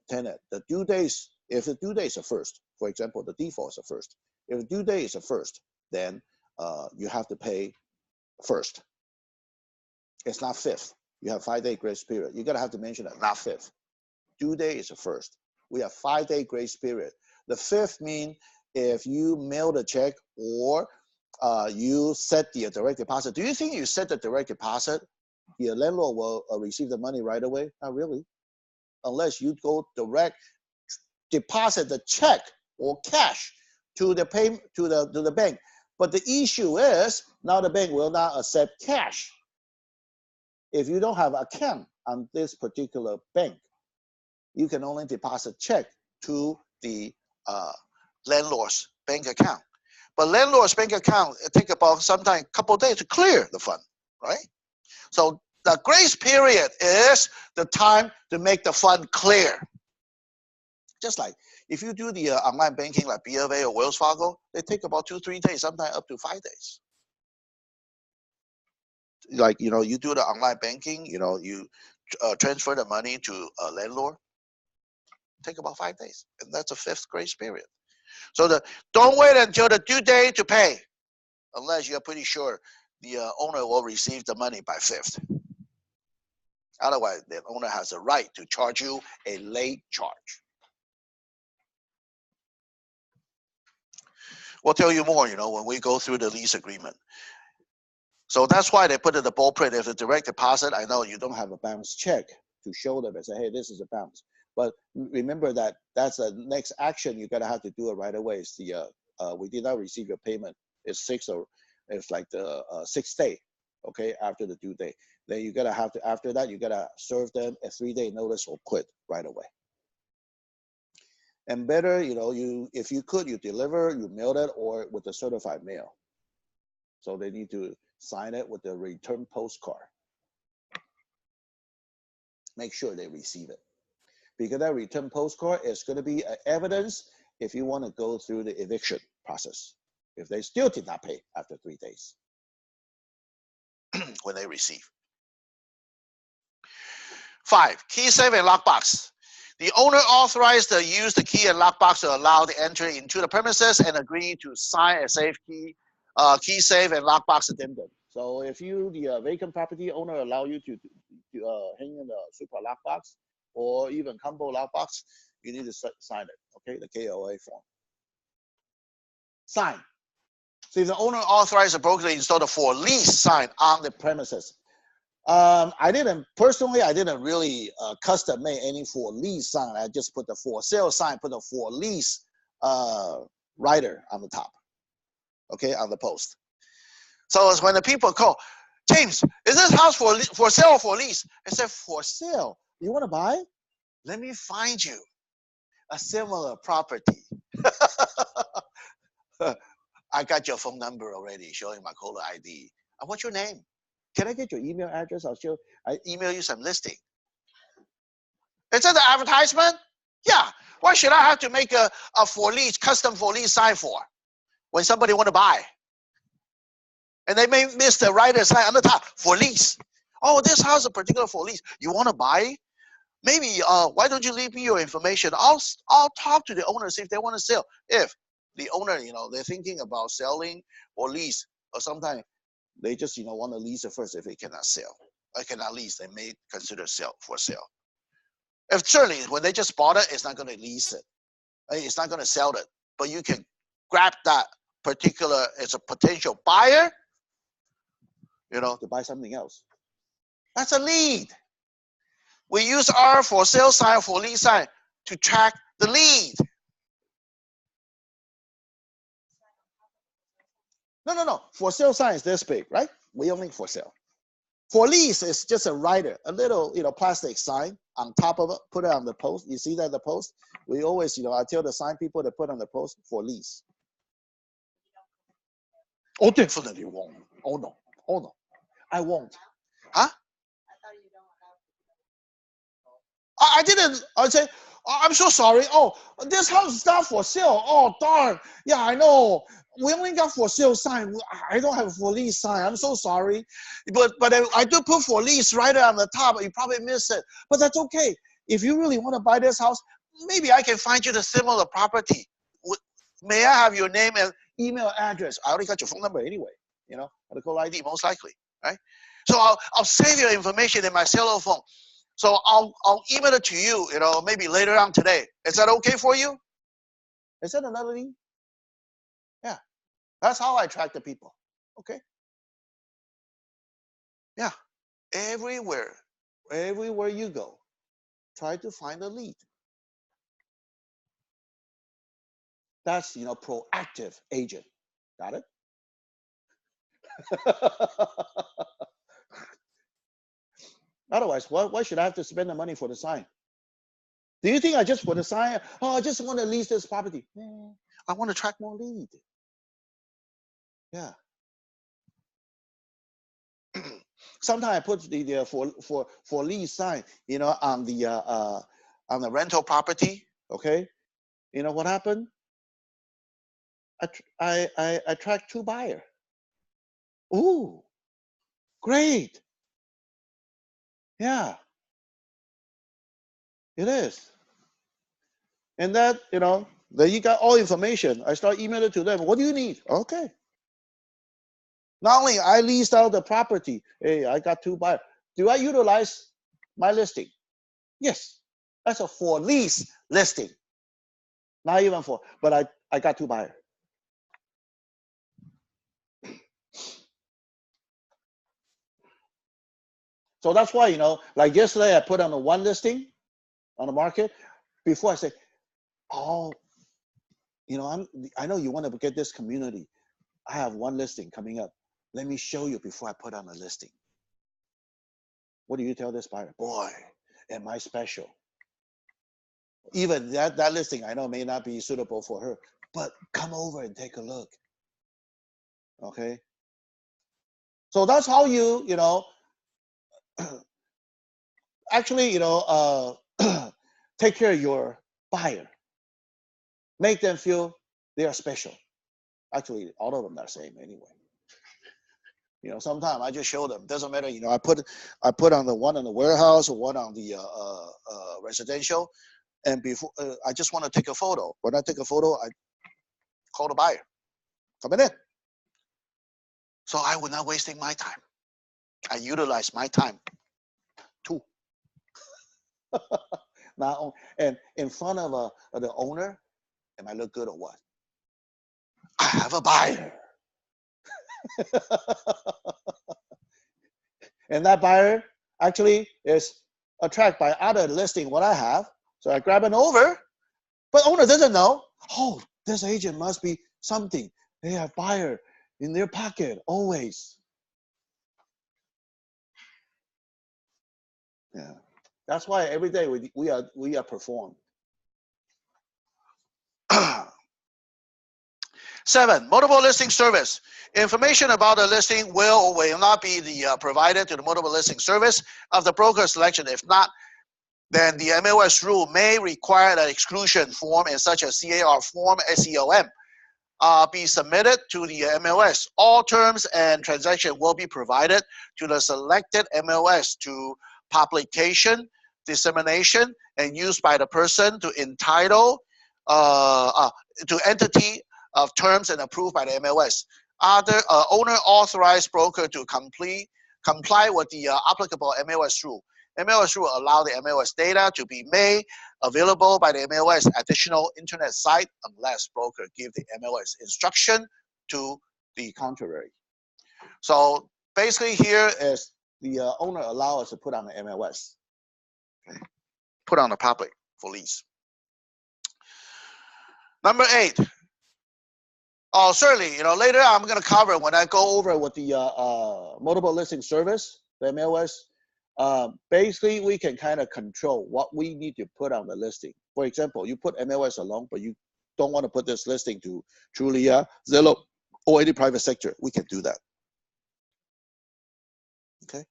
A: tenant the due days. If the due days are first, for example, the default is the first. If the due date is the first, then you have to pay first. It's not fifth. You have 5-day grace period. You gotta have to mention that, not fifth. Due date is the first. We have 5-day grace period. The fifth means if you mail the check or you set the direct deposit. Do you think you set the direct deposit, the landlord will receive the money right away? Not really, unless you go direct deposit the check or cash to the bank. But the issue is now the bank will not accept cash if you don't have an account on this particular bank. You can only deposit check to the landlord's bank account. But landlord's bank account, it takes about sometimes a couple of days to clear the fund, right? So the grace period is the time to make the fund clear. Just like if you do the online banking like BofA or Wells Fargo, they take about 2-3 days, sometimes up to 5 days. Like, you do the online banking, you transfer the money to a landlord, take about 5 days. And that's a fifth grace period. So don't wait until the due date to pay, unless you're pretty sure the owner will receive the money by 5th. Otherwise, the owner has a right to charge you a late charge. We'll tell you more, when we go through the lease agreement. So that's why they put in the blueprint. If it's direct deposit, I know you don't have a bounce check to show them and say, hey, this is a bounce. But remember that that's the next action you gotta have to do it right away. It's the we did not receive your payment. It's like the 6th day, okay, after the due date. Then you gotta have to, after that, you gotta serve them a 3-day notice or quit right away. And better, if you could, you deliver, you mail it, or with a certified mail. So they need to sign it with the return postcard. Make sure they receive it. Because that return postcard is going to be evidence if you want to go through the eviction process. If they still did not pay after 3 days when they receive. 5, key safe and lockbox. The owner authorized to use the key and lockbox to allow the entry into the premises and agree to sign a safe key, key safe and lockbox addendum. So if you, the vacant property owner, allow you to hang in the super lockbox or even combo lockbox, you need to sign it, okay, the KOA form. Sign. See, the owner authorized the broker to install the for lease sign on the premises. I didn't really custom make any for lease sign. I just put the for sale sign, put the for lease rider on the top, okay, on the post. So it's when the people call, James, is this house for sale or for lease? I said, for sale. You want to buy? Let me find you a similar property. I got your phone number already, showing my caller ID. What's your name? Can I get your email address? I email you some listing. Is that the advertisement? Yeah. Why should I have to make a for lease, custom for lease sign for when somebody want to buy? And they may miss the rider sign on the top, for lease. Oh, this house is a particular for lease. You want to buy? Maybe why don't you leave me your information? I'll talk to the owner, see if they want to sell. If the owner, they're thinking about selling or lease, or sometimes they just want to lease it first. If they cannot sell, or cannot lease, they may consider for sale. If certainly when they just bought it, it's not going to lease it. It's not going to sell it. But you can grab that particular as a potential buyer, to buy something else. That's a lead. We use our for sale sign, for lease sign to track the lead. No. For sale sign is this big, right? We only for sale. For lease is just a rider, a little, plastic sign on top of it, put it on the post. You see that the post? We always, I tell the sign people to put on the post for lease. Oh, definitely won't. Oh no, I won't. Huh? I didn't. I say, oh, I'm so sorry. Oh, this house is not for sale. Oh, darn. Yeah, I know. We only got for sale sign. I don't have for lease sign. I'm so sorry. But I do put for lease right on the top. You probably missed it. But that's okay. If you really want to buy this house, maybe I can find you the similar property. May I have your name and email address? I already got your phone number anyway. The call ID most likely, right? So I'll save your information in my cellular phone. So I'll email it to you, maybe later on today. Is that okay for you? Is that another thing? Yeah. That's how I track the people. Okay. Yeah. Everywhere you go, try to find a lead. That's, proactive agent. Got it? Otherwise, why should I have to spend the money for the sign? Do you think I just for the sign? Oh, I just want to lease this property. I want to attract more lead. Yeah. Sometimes I put the for lease sign, on the rental property. Okay. You know what happened? I attract 2 buyers. Ooh, great. Yeah, it is. And that, then you got all information. I start emailing to them. What do you need? Okay. Not only I leased out the property. Hey, I got 2 buyers. Do I utilize my listing? Yes. That's a for lease listing. Not even for, but I got 2 buyers. So that's why, like yesterday I put on a 1 listing on the market. Before I say, oh, I know you want to get this community. I have 1 listing coming up. Let me show you before I put on a listing. What do you tell this buyer? Boy, am I special. Even that listing I know may not be suitable for her, but come over and take a look. Okay. So that's how you actually take care of your buyer, make them feel they are special. Actually, all of them are the same anyway. Sometimes I just show them. Doesn't matter. I put on the one on the warehouse or one on the residential, and before I just want to take a photo. When I take a photo, I call the buyer, coming in. So I will not wasting my time. I utilize my time too. Now, and in front of the owner, am I look good or what? I have a buyer. And that buyer actually is attracted by other listing what I have. So I grab an over, but owner doesn't know. Oh, this agent must be something. They have buyer in their pocket always. Yeah, that's why every day we are performed. 7, multiple listing service. Information about the listing will or will not be provided to the multiple listing service of the broker selection. If not, then the MOS rule may require an exclusion form and such as CAR form, SEOM, be submitted to the MOS. All terms and transactions will be provided to the selected MOS to publication, dissemination, and use by the person to entitle to entity of terms and approved by the MOS. Other owner authorized broker to comply with the applicable MOS rule. MOS rule allow the MOS data to be made available by the MOS additional internet site unless broker give the MOS instruction to the contrary. So basically here is the owner allow us to put on the MOS. Okay. Put on the public for lease. Number 8. Oh, certainly, later I'm going to cover when I go over with the multiple listing service, the MOS. Basically, we can kind of control what we need to put on the listing. For example, you put MOS alone, but you don't want to put this listing to Trulia, Zillow, or any private sector. We can do that. Okay.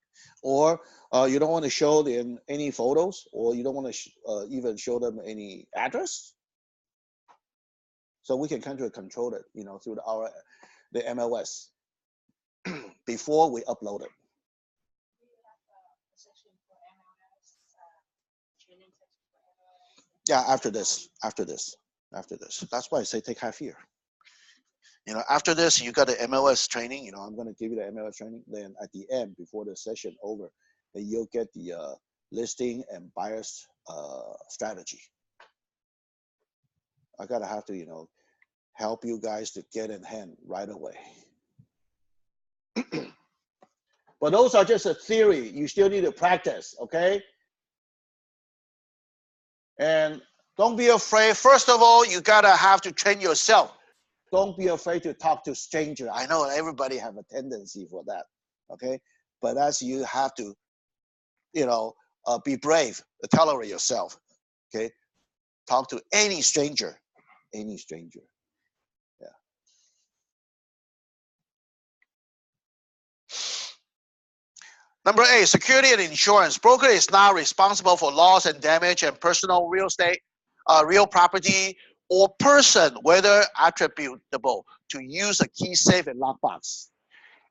A: Or you don't want to show them any photos, or you don't want to even show them any address. So we can kind of control it, through the MOS before we upload it. Yeah, after this. That's why I say take half year. After this, you got the MOS training. I'm going to give you the MOS training. Then at the end, before the session over, then you'll get the listing and buyers strategy. I gotta have to, help you guys to get in hand right away. But those are just a theory. You still need to practice, okay? And don't be afraid. First of all, you gotta have to train yourself. Don't be afraid to talk to stranger. I know everybody have a tendency for that, okay? But as you have to, be brave, tolerate yourself, okay? Talk to any stranger, yeah. Number 8, security and insurance. Broker is not responsible for loss and damage and personal real estate, real property, or person, whether attributable to use a key safe and lockbox.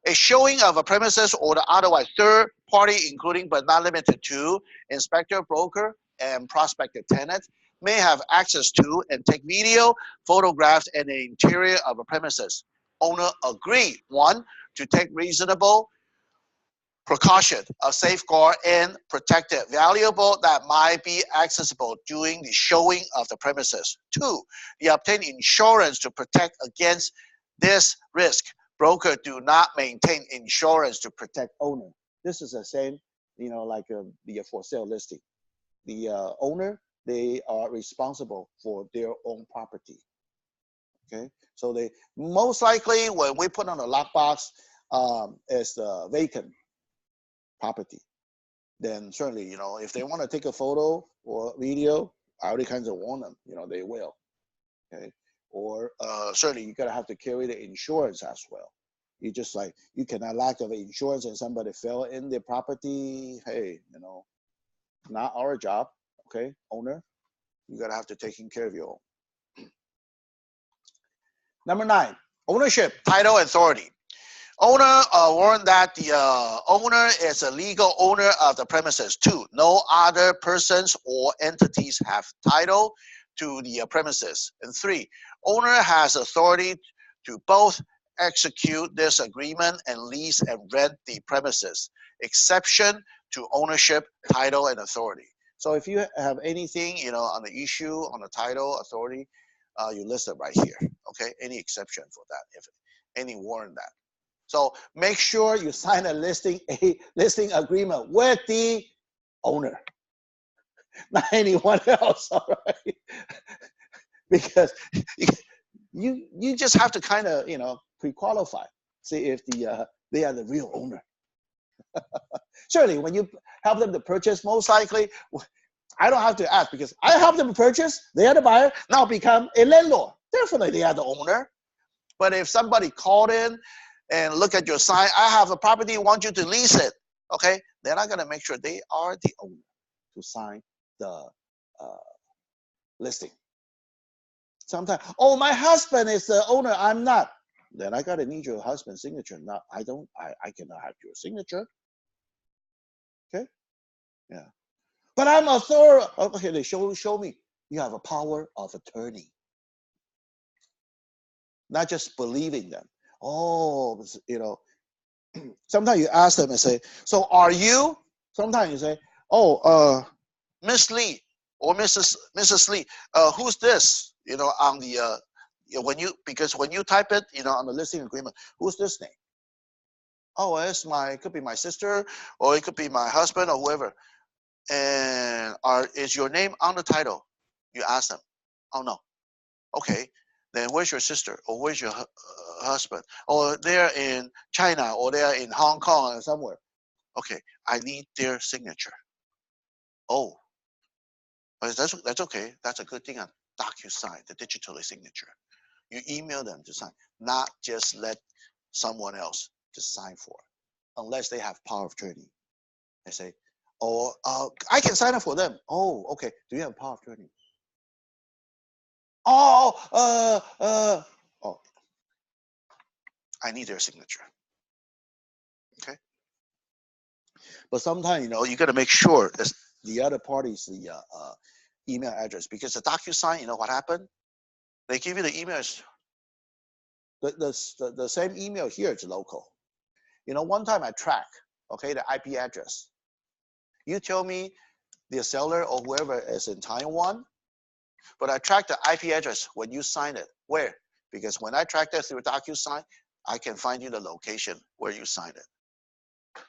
A: A showing of a premises or the otherwise third party, including but not limited to inspector, broker, and prospective tenant, may have access to and take video, photographs, and the interior of a premises. Owner agree, 1, to take reasonable precaution of safeguard and protect it valuable that might be accessible during the showing of the premises. 2, the obtain insurance to protect against this risk. Broker do not maintain insurance to protect owner. This is the same, like the for sale listing. The owner, they are responsible for their own property. Okay, so they most likely when we put on a lockbox, is vacant property, then certainly, if they want to take a photo or video, I already kind of warn them, they will. Okay, or certainly you gotta have to carry the insurance as well. You just like, you cannot lack of insurance and somebody fell in the property. Hey, not our job. Okay, owner, you gotta have to take care of your own. Number 9, ownership, title, authority. Owner warrant that the owner is a legal owner of the premises. 2, no other persons or entities have title to the premises. And 3, owner has authority to both execute this agreement and lease and rent the premises. Exception to ownership, title, and authority. So if you have anything, on the issue, on the title, authority, you list it right here. Okay, any exception for that, if any warrant that. So make sure you sign a listing agreement with the owner, not anyone else. All right, because you just have to kind of pre-qualify, see if they are the real owner. Certainly, when you help them to purchase, most likely, I don't have to ask because I help them to purchase. They are the buyer. Now become a landlord. Definitely, they are the owner. But if somebody called in and look at your sign, I have a property, want you to lease it. Okay, then I'm gonna make sure they are the owner to sign the listing. Sometimes, oh, my husband is the owner, I'm not. Then I gotta need your husband's signature. Now I cannot have your signature. Okay, yeah. But I'm authority. Okay, they show me. You have a power of attorney. Not just believing them. Oh, sometimes you ask them and say, so are you? Sometimes you say, oh, Miss Lee or Mrs. Lee, who's this? On the because when you type it, on the listing agreement, who's this name? Oh, it could be my sister, or it could be my husband, or whoever. And is your name on the title? You ask them. Oh no. Okay. Then where's your sister, or where's your husband? Or they're in China, or they're in Hong Kong, or somewhere. Okay, I need their signature. Oh, but that's okay. That's a good thing on DocuSign, the digital signature. You email them to sign, not just let someone else to sign for it, unless they have power of attorney. They say, oh, I can sign up for them. Oh, okay. Do you have power of attorney? Oh, I need their signature. Okay. But sometimes, you got to make sure it's the other party's the email address, because the DocuSign, what happened? They give you the emails. The same email here is local. One time I track, okay, the IP address. You tell me the seller or whoever is in Taiwan, but I track the IP address when you sign it. Where? Because when I track that through DocuSign, I can find you the location where you signed it.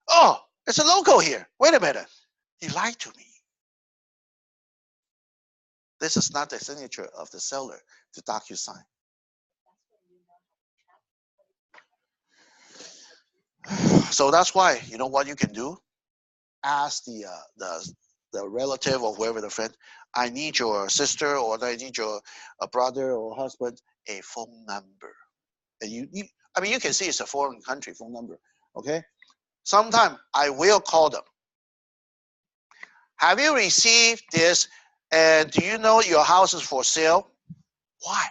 A: Oh, it's a local here. Wait a minute. You lied to me. This is not the signature of the seller to DocuSign. So that's why, what you can do? Ask the relative or whoever, the friend, I need your sister, or I need your brother or husband, a phone number. And you can see it's a foreign country phone number. Okay. Sometime I will call them. Have you received this? And do you know your house is for sale? Why?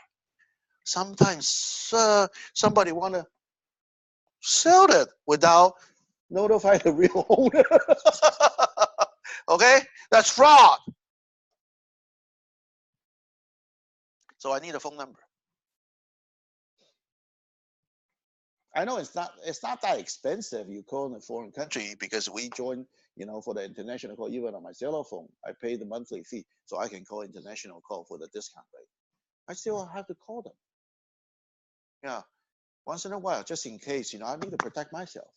A: Sometimes somebody want to sell it without notifying the real owner. Okay, that's fraud. So I need a phone number. I know it's not that expensive. You call in a foreign country, because we join, for the international call, even on my cell phone, I pay the monthly fee, so I can call international call for the discount rate. I still have to call them. Yeah, once in a while, just in case, I need to protect myself.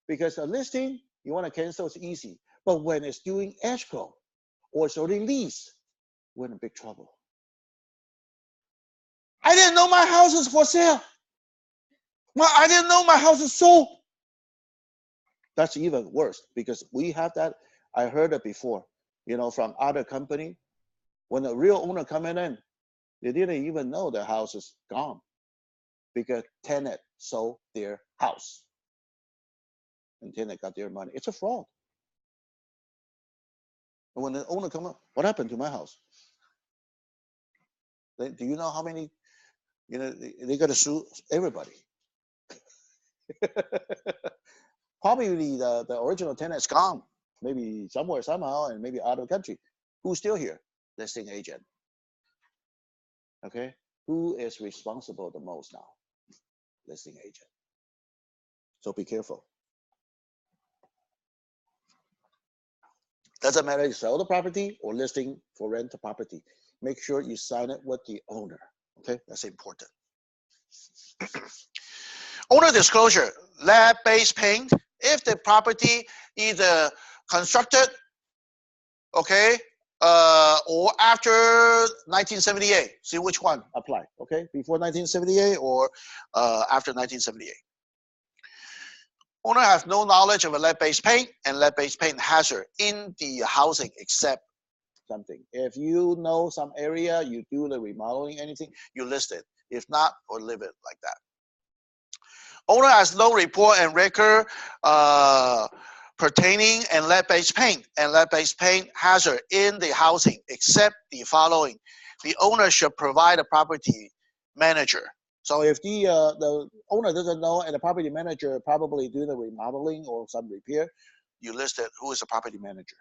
A: Because a listing, you want to cancel, it's easy. But when it's doing escrow or it's already lease, we're in big trouble. I didn't know my house was for sale. Well, I didn't know my house is sold. That's even worse, because we have that. I heard it before, from other company. When the real owner coming in, they didn't even know the house is gone. because tenant sold their house and tenant got their money. It's a fraud. And when the owner come up, what happened to my house? Do you know how many? You know, they got to sue everybody. Probably the original tenant's gone, maybe somewhere, somehow, and maybe out of the country. Who's still here? Listing agent. Okay, who is responsible the most now? Listing agent. So be careful. Doesn't matter if you sell the property or listing for rent the property. Make sure you sign it with the owner. Okay, that's important. Owner disclosure, lab-based paint. If the property either constructed, okay, or after 1978, see which one apply, okay? Before 1978 or after 1978. Owner has no knowledge of a lead-based paint and lead-based paint hazard in the housing except something. If you know some area, you do the remodeling, anything, you list it. If not, or leave it like that. Owner has no report and record pertaining and lead-based paint and lead-based paint hazard in the housing except the following. The owner should provide a property manager. So if the owner doesn't know and the property manager probably do the remodeling or some repair, you list it who is the property manager.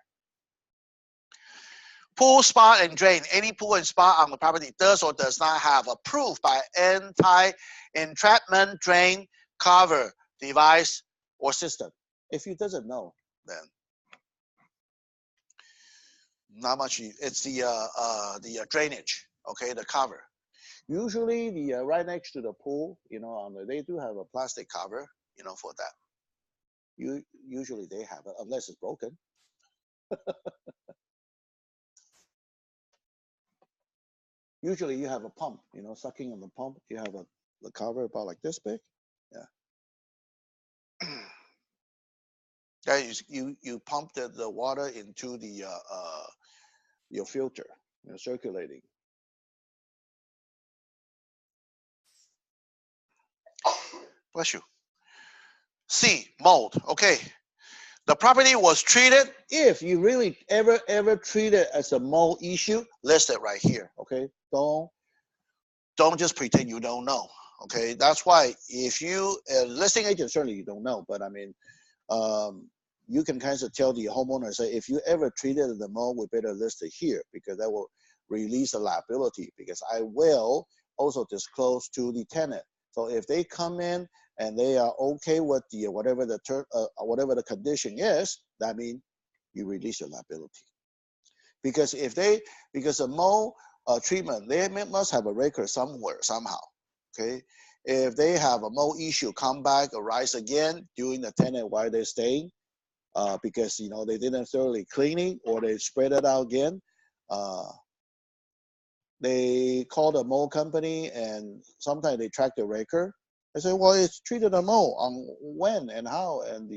A: Pool, spa, and drain. Any pool and spa on the property does or does not have approved by anti-entrapment drain cover device or system. If you doesn't know, then not much. It's the drainage, okay, the cover. Usually the right next to the pool, you know, they do have a plastic cover, you know, for that. Usually they have it unless it's broken. Usually you have a pump, you know, sucking on the pump. You have the cover about like this big. Yeah. You pump the water into the your filter, you know, circulating. Bless you. C, mold. Okay. The property was treated. If you really ever treat it as a mold issue, list it right here. Okay. Don't just pretend you don't know. Okay. That's why if you listing agent, certainly you don't know, but I mean, you can kind of tell the homeowner, say, if you ever treated the mold, we better list it here because that will release the liability, because I will also disclose to the tenant. So if they come in and they are okay with the whatever the condition is, that means you release your liability. Because because a mold treatment, they must have a record somewhere, somehow. Okay, if they have a mold issue come back, arise again during the tenant while they're staying, because you know they didn't thoroughly clean it or they spread it out again, they call the mold company and sometimes they track the record. They say, well, it's treated a mold on when and how, and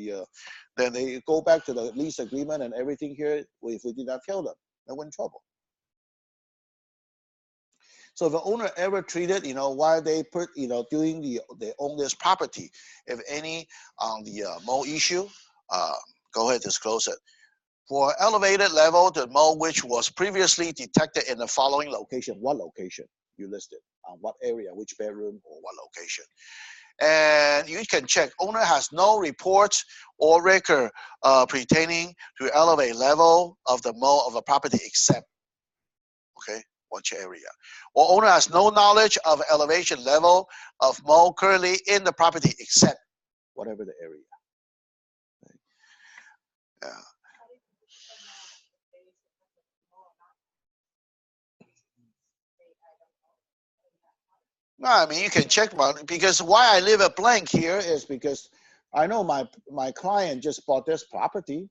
A: then they go back to the lease agreement and everything here. If we did not tell them, they were in trouble. So if the owner ever treated, you know, while they put, you know, doing they own this property, if any on the mold issue, go ahead, disclose it. For elevated level, the mold which was previously detected in the following location. What location? You listed on what area, which bedroom, or what location. And you can check. Owner has no reports or record pertaining to elevated level of the mold of a property except, okay, which area. Or owner has no knowledge of elevation level of mold currently in the property except whatever the area. Okay. Yeah. No, I mean you can check because why I leave it blank here is because I know my client just bought this property.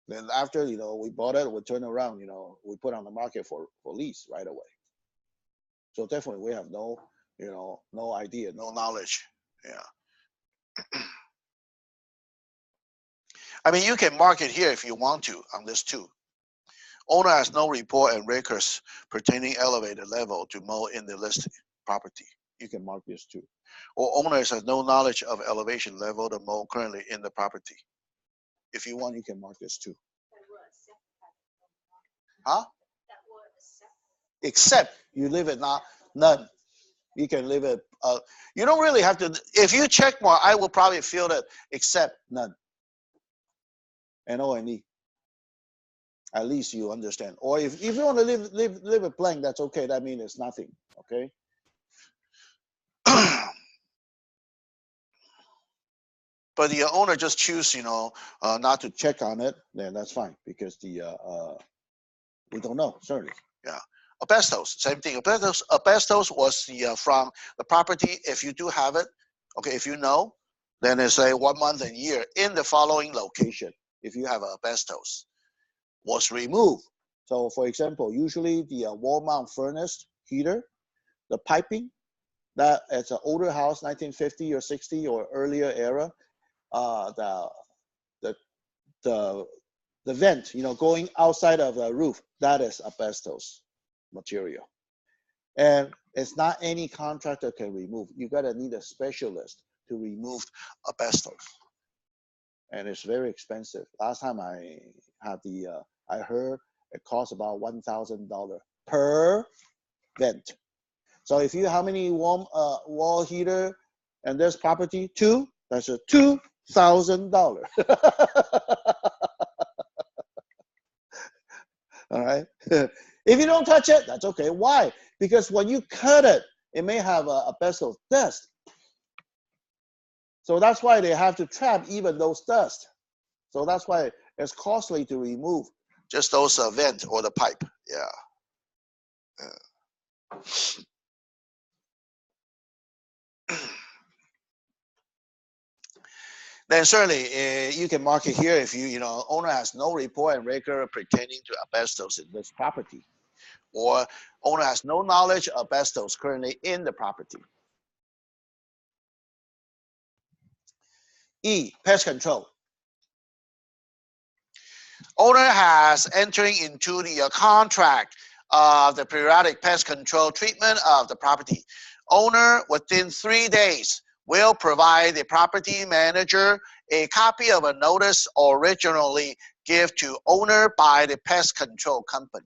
A: Then after, you know, we bought it, we turn around, you know, we put on the market for lease right away. So definitely we have no, you know, no idea, no knowledge. Yeah. I mean, you can mark it here if you want to on this too. Owner has no report and records pertaining elevated level to mold in the listed property. You can mark this too. Or owners has no knowledge of elevation level, the mold currently in the property. If you want, you can mark this too. Huh? Except you leave it not none. You can leave it. You don't really have to. If you check more, I will probably feel that except none. N-O-N-E. At least you understand. Or if you want to leave it blank, that's okay. That means it's nothing. Okay. But the owner just choose, not to check on it, then that's fine because we don't know certainly. Yeah. Asbestos, same thing. Asbestos was from the property. If you do have it, okay, if you know, then it's a 1 month and year in the following location. If you have asbestos, was removed. So, for example, usually the wall mount furnace heater, the piping, that it's an older house, 1950 or 60 or earlier era. The vent, going outside of the roof, that is asbestos material. And it's not any contractor can remove. You gotta need a specialist to remove asbestos. And it's very expensive. Last time I had I heard it costs about $1,000 per vent. So if you how many wall heater and this property? 2, that's a $2,000. All right. If you don't touch it, that's okay. Why? Because when you cut it, it may have asbestos dust. So that's why they have to trap even those dust. So that's why it's costly to remove just those vent or the pipe. Yeah. Then certainly you can mark it here if owner has no report and record pertaining to asbestos in this property, or owner has no knowledge of asbestos currently in the property. E, pest control. Owner has entering into the contract of the periodic pest control treatment of the property. Owner within 3 days will provide the property manager a copy of a notice originally given to owner by the pest control company.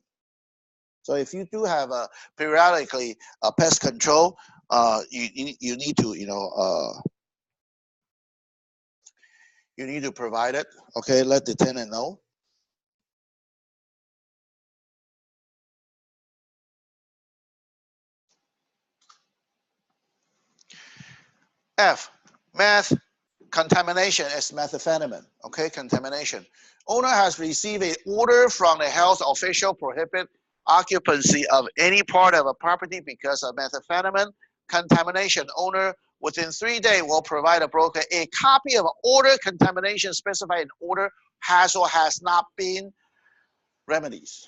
A: So if you do have periodically a pest control, you need to you need to provide it. Okay, let the tenant know. F, meth contamination is methamphetamine. Okay, contamination. Owner has received an order from the health official prohibit occupancy of any part of a property because of methamphetamine contamination. Owner within 3 days will provide a broker a copy of order contamination specified in order has or has not been remedies.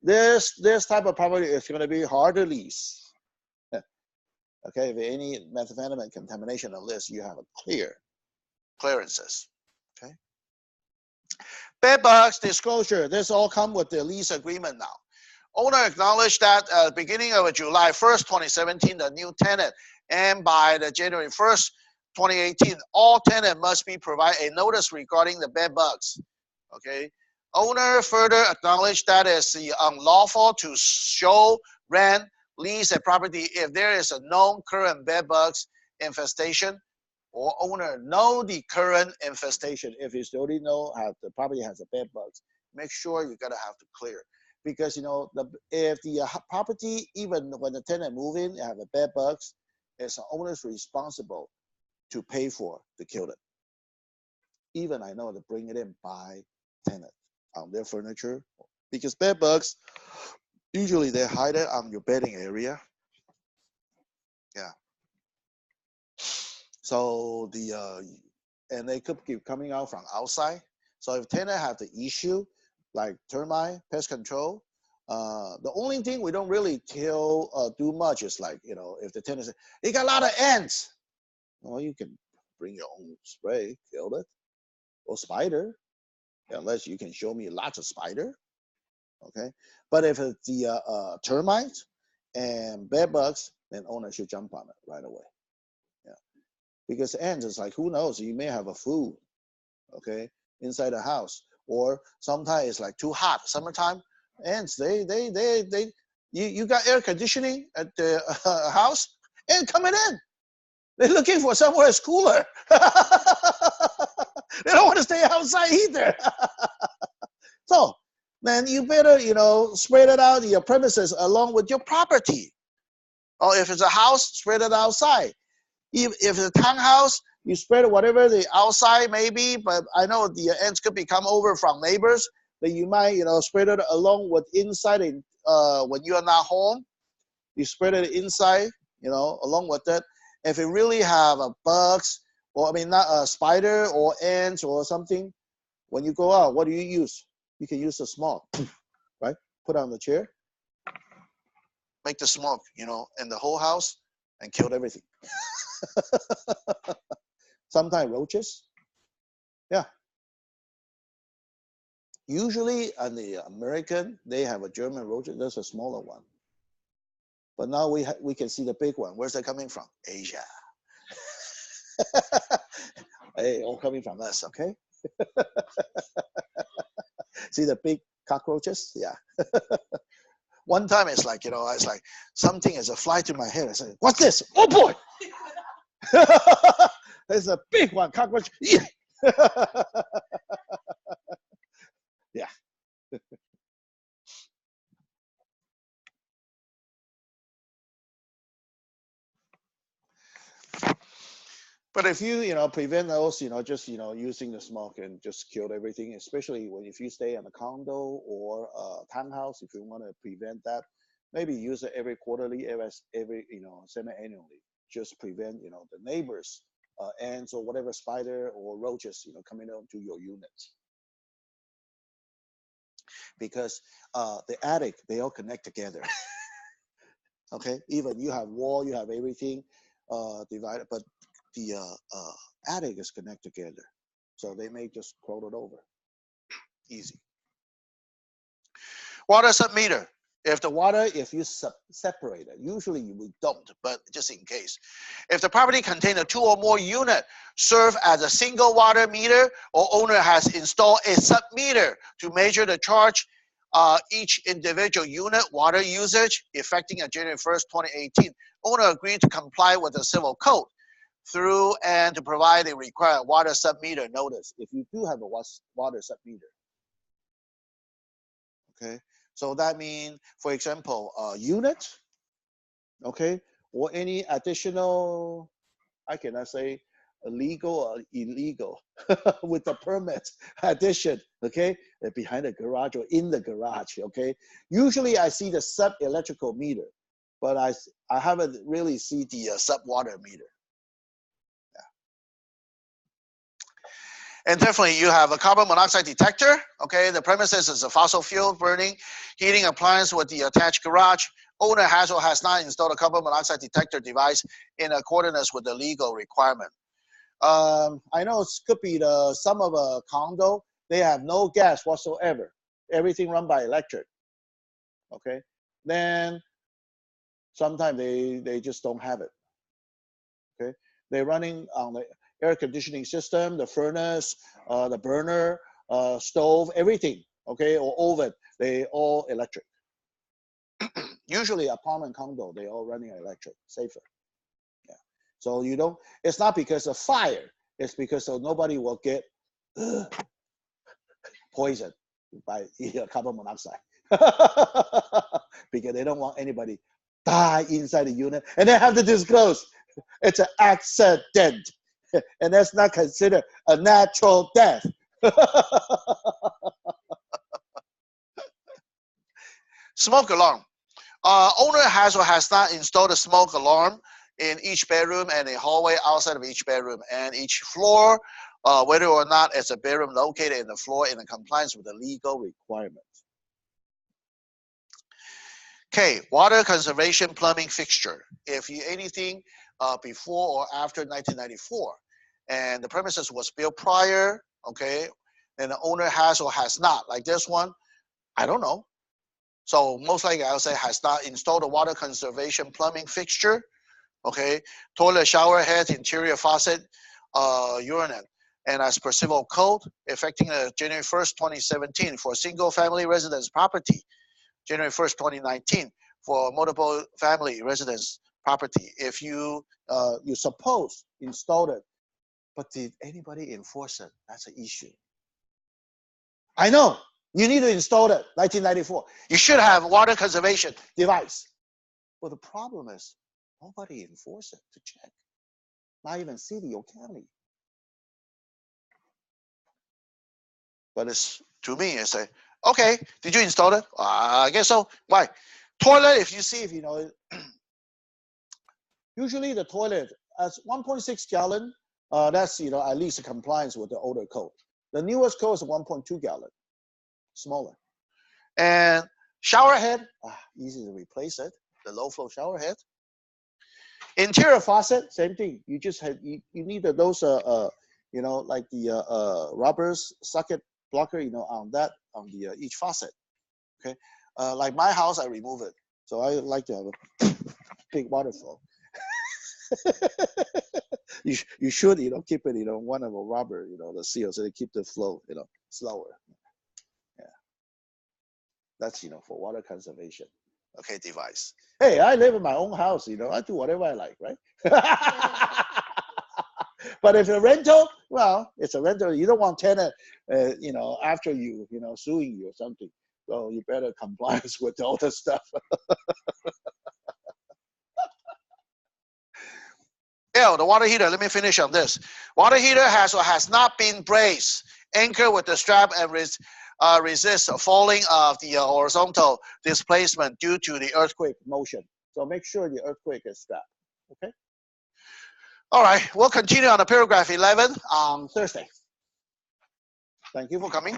A: This type of property is going to be hard to lease. Okay, if any methamphetamine contamination on list, you have a clearances. Okay. Bed bugs disclosure. This all come with the lease agreement now. Owner acknowledged that at the beginning of July 1st, 2017, the new tenant, and by the January 1st, 2018, all tenants must be provided a notice regarding the bed bugs. Okay. Owner further acknowledged that it's unlawful to show, rent, lease a property if there is a known current bed bugs infestation, or owner know the current infestation. If you already know the property has a bed bugs, make sure you gotta have to clear, because if the property, even when the tenant move in, have a bed bugs, it's the owner's responsible to pay for to kill it. Even I know to bring it in by tenant on their furniture, because bed bugs usually they hide it on your bedding area. Yeah. So and they could keep coming out from outside. So if tenant have the issue like termite, pest control, the only thing we don't really do much is like, if the tenant says, "It got a lot of ants," well, you can bring your own spray, kill it, or spider, unless you can show me lots of spider. Okay, but if it's the termites and bed bugs, then owner should jump on it right away. Yeah, because ants is like, who knows? You may have a food, okay, inside the house, or sometimes it's like too hot. Summertime, ants they you got air conditioning at the house, and coming in. They're looking for somewhere that's cooler. They don't want to stay outside either. So then you better, spread it out your premises along with your property. Or if it's a house, spread it outside. If it's a townhouse, you spread it whatever the outside may be, but I know the ants could become over from neighbors, that you might, spread it along with inside when you are not home. You spread it inside, along with it. If you really have a bugs, or I mean not a spider or ants or something, when you go out, what do you use? You can use the smoke, right? Put on the chair, make the smoke, in the whole house, and killed everything. Sometimes roaches, yeah. Usually on the American, they have a German roach. There's a smaller one, but now we can see the big one. Where's that coming from? Asia. Hey, all coming from us, okay? See the big cockroaches? Yeah. One time it's like, it's like something is a fly to my head. I said, what's this? Oh boy! There's a big one, cockroach. Yeah. Yeah. But if you, prevent those, just, using the smoke and just killed everything, especially if you stay in a condo or a townhouse, if you want to prevent that, maybe use it every quarterly, every semi-annually. Just prevent, the neighbors, ants or whatever spider or roaches, coming onto your units. Because the attic, they all connect together. Okay, even you have wall, you have everything divided, but the attic is connected together, so they may just crawl it over. Easy. Water submeter. If you separate it, usually we don't, but just in case. If the property contains 2 or more units, serve as a single water meter, or owner has installed a submeter to measure the charge each individual unit water usage, effective on January 1st, 2018. Owner agreed to comply with the civil code through and to provide a required water submeter notice if you do have a water submeter. Okay, so that means, for example, unit, okay, or any additional, I cannot say illegal or illegal, with the permit addition, okay, behind the garage or in the garage, okay. Usually I see the sub electrical meter, but I haven't really seen the sub water meter. And definitely you have a carbon monoxide detector, okay? The premises is a fossil fuel burning, heating appliance with the attached garage. Owner has or has not installed a carbon monoxide detector device in accordance with the legal requirement. I know it could be some of a condo, they have no gas whatsoever. Everything run by electric, okay? Then sometimes they just don't have it, okay? They're running on the air conditioning system, the furnace, the burner, stove, everything, okay, or oven, they all electric. Usually apartment condo, they all running electric, safer. Yeah. So you don't, it's not because of fire, it's because so nobody will get poisoned by carbon monoxide. Because they don't want anybody die inside the unit and they have to disclose it's an accident. And that's not considered a natural death. Smoke alarm. Owner has or has not installed a smoke alarm in each bedroom and a hallway outside of each bedroom and each floor, whether or not it's a bedroom located in the floor in compliance with the legal requirements. Okay, water conservation plumbing fixture. If you anything before or after 1994, and the premises was built prior, okay, and the owner has or has not, like this one, I don't know. So most likely I'll say has not installed a water conservation plumbing fixture. Okay, toilet, shower head, interior faucet, urinal, and as per civil code, effecting January 1st, 2017 for single family residence property, January 1st, 2019 for multiple family residence property. If you suppose installed it, but did anybody enforce it? That's an issue. I know you need to install it. 1994. You should have water conservation device. But the problem is nobody enforced it to check. Not even city or county. But it's to me, it's a okay. Did you install it? I guess so. Why? Toilet. If you know, usually the toilet as 1.6 gallon. That's at least compliance with the older code. The newest code is 1.2 gallon, smaller. And shower head, easy to replace it. The low flow shower head. Interior faucet, same thing. You just had you need those like the rubbers socket blocker, on the each faucet. Okay, like my house, I remove it, so I like to have a big water flow. you should keep it one of a rubber the seal so they keep the flow slower. Yeah, that's for water conservation. Okay, device. Hey, I live in my own house. I do whatever I like, right? But if a rental, well, it's a rental. You don't want tenant, after you, suing you or something. So you better comply with all the stuff. Yeah, the water heater. Let me finish on this. Water heater has or has not been braced, anchored with the strap, and resist falling of the horizontal displacement due to the earthquake motion. So make sure the earthquake is strapped. Okay. All right, we'll continue on the paragraph 11 on Thursday. Thank you for coming.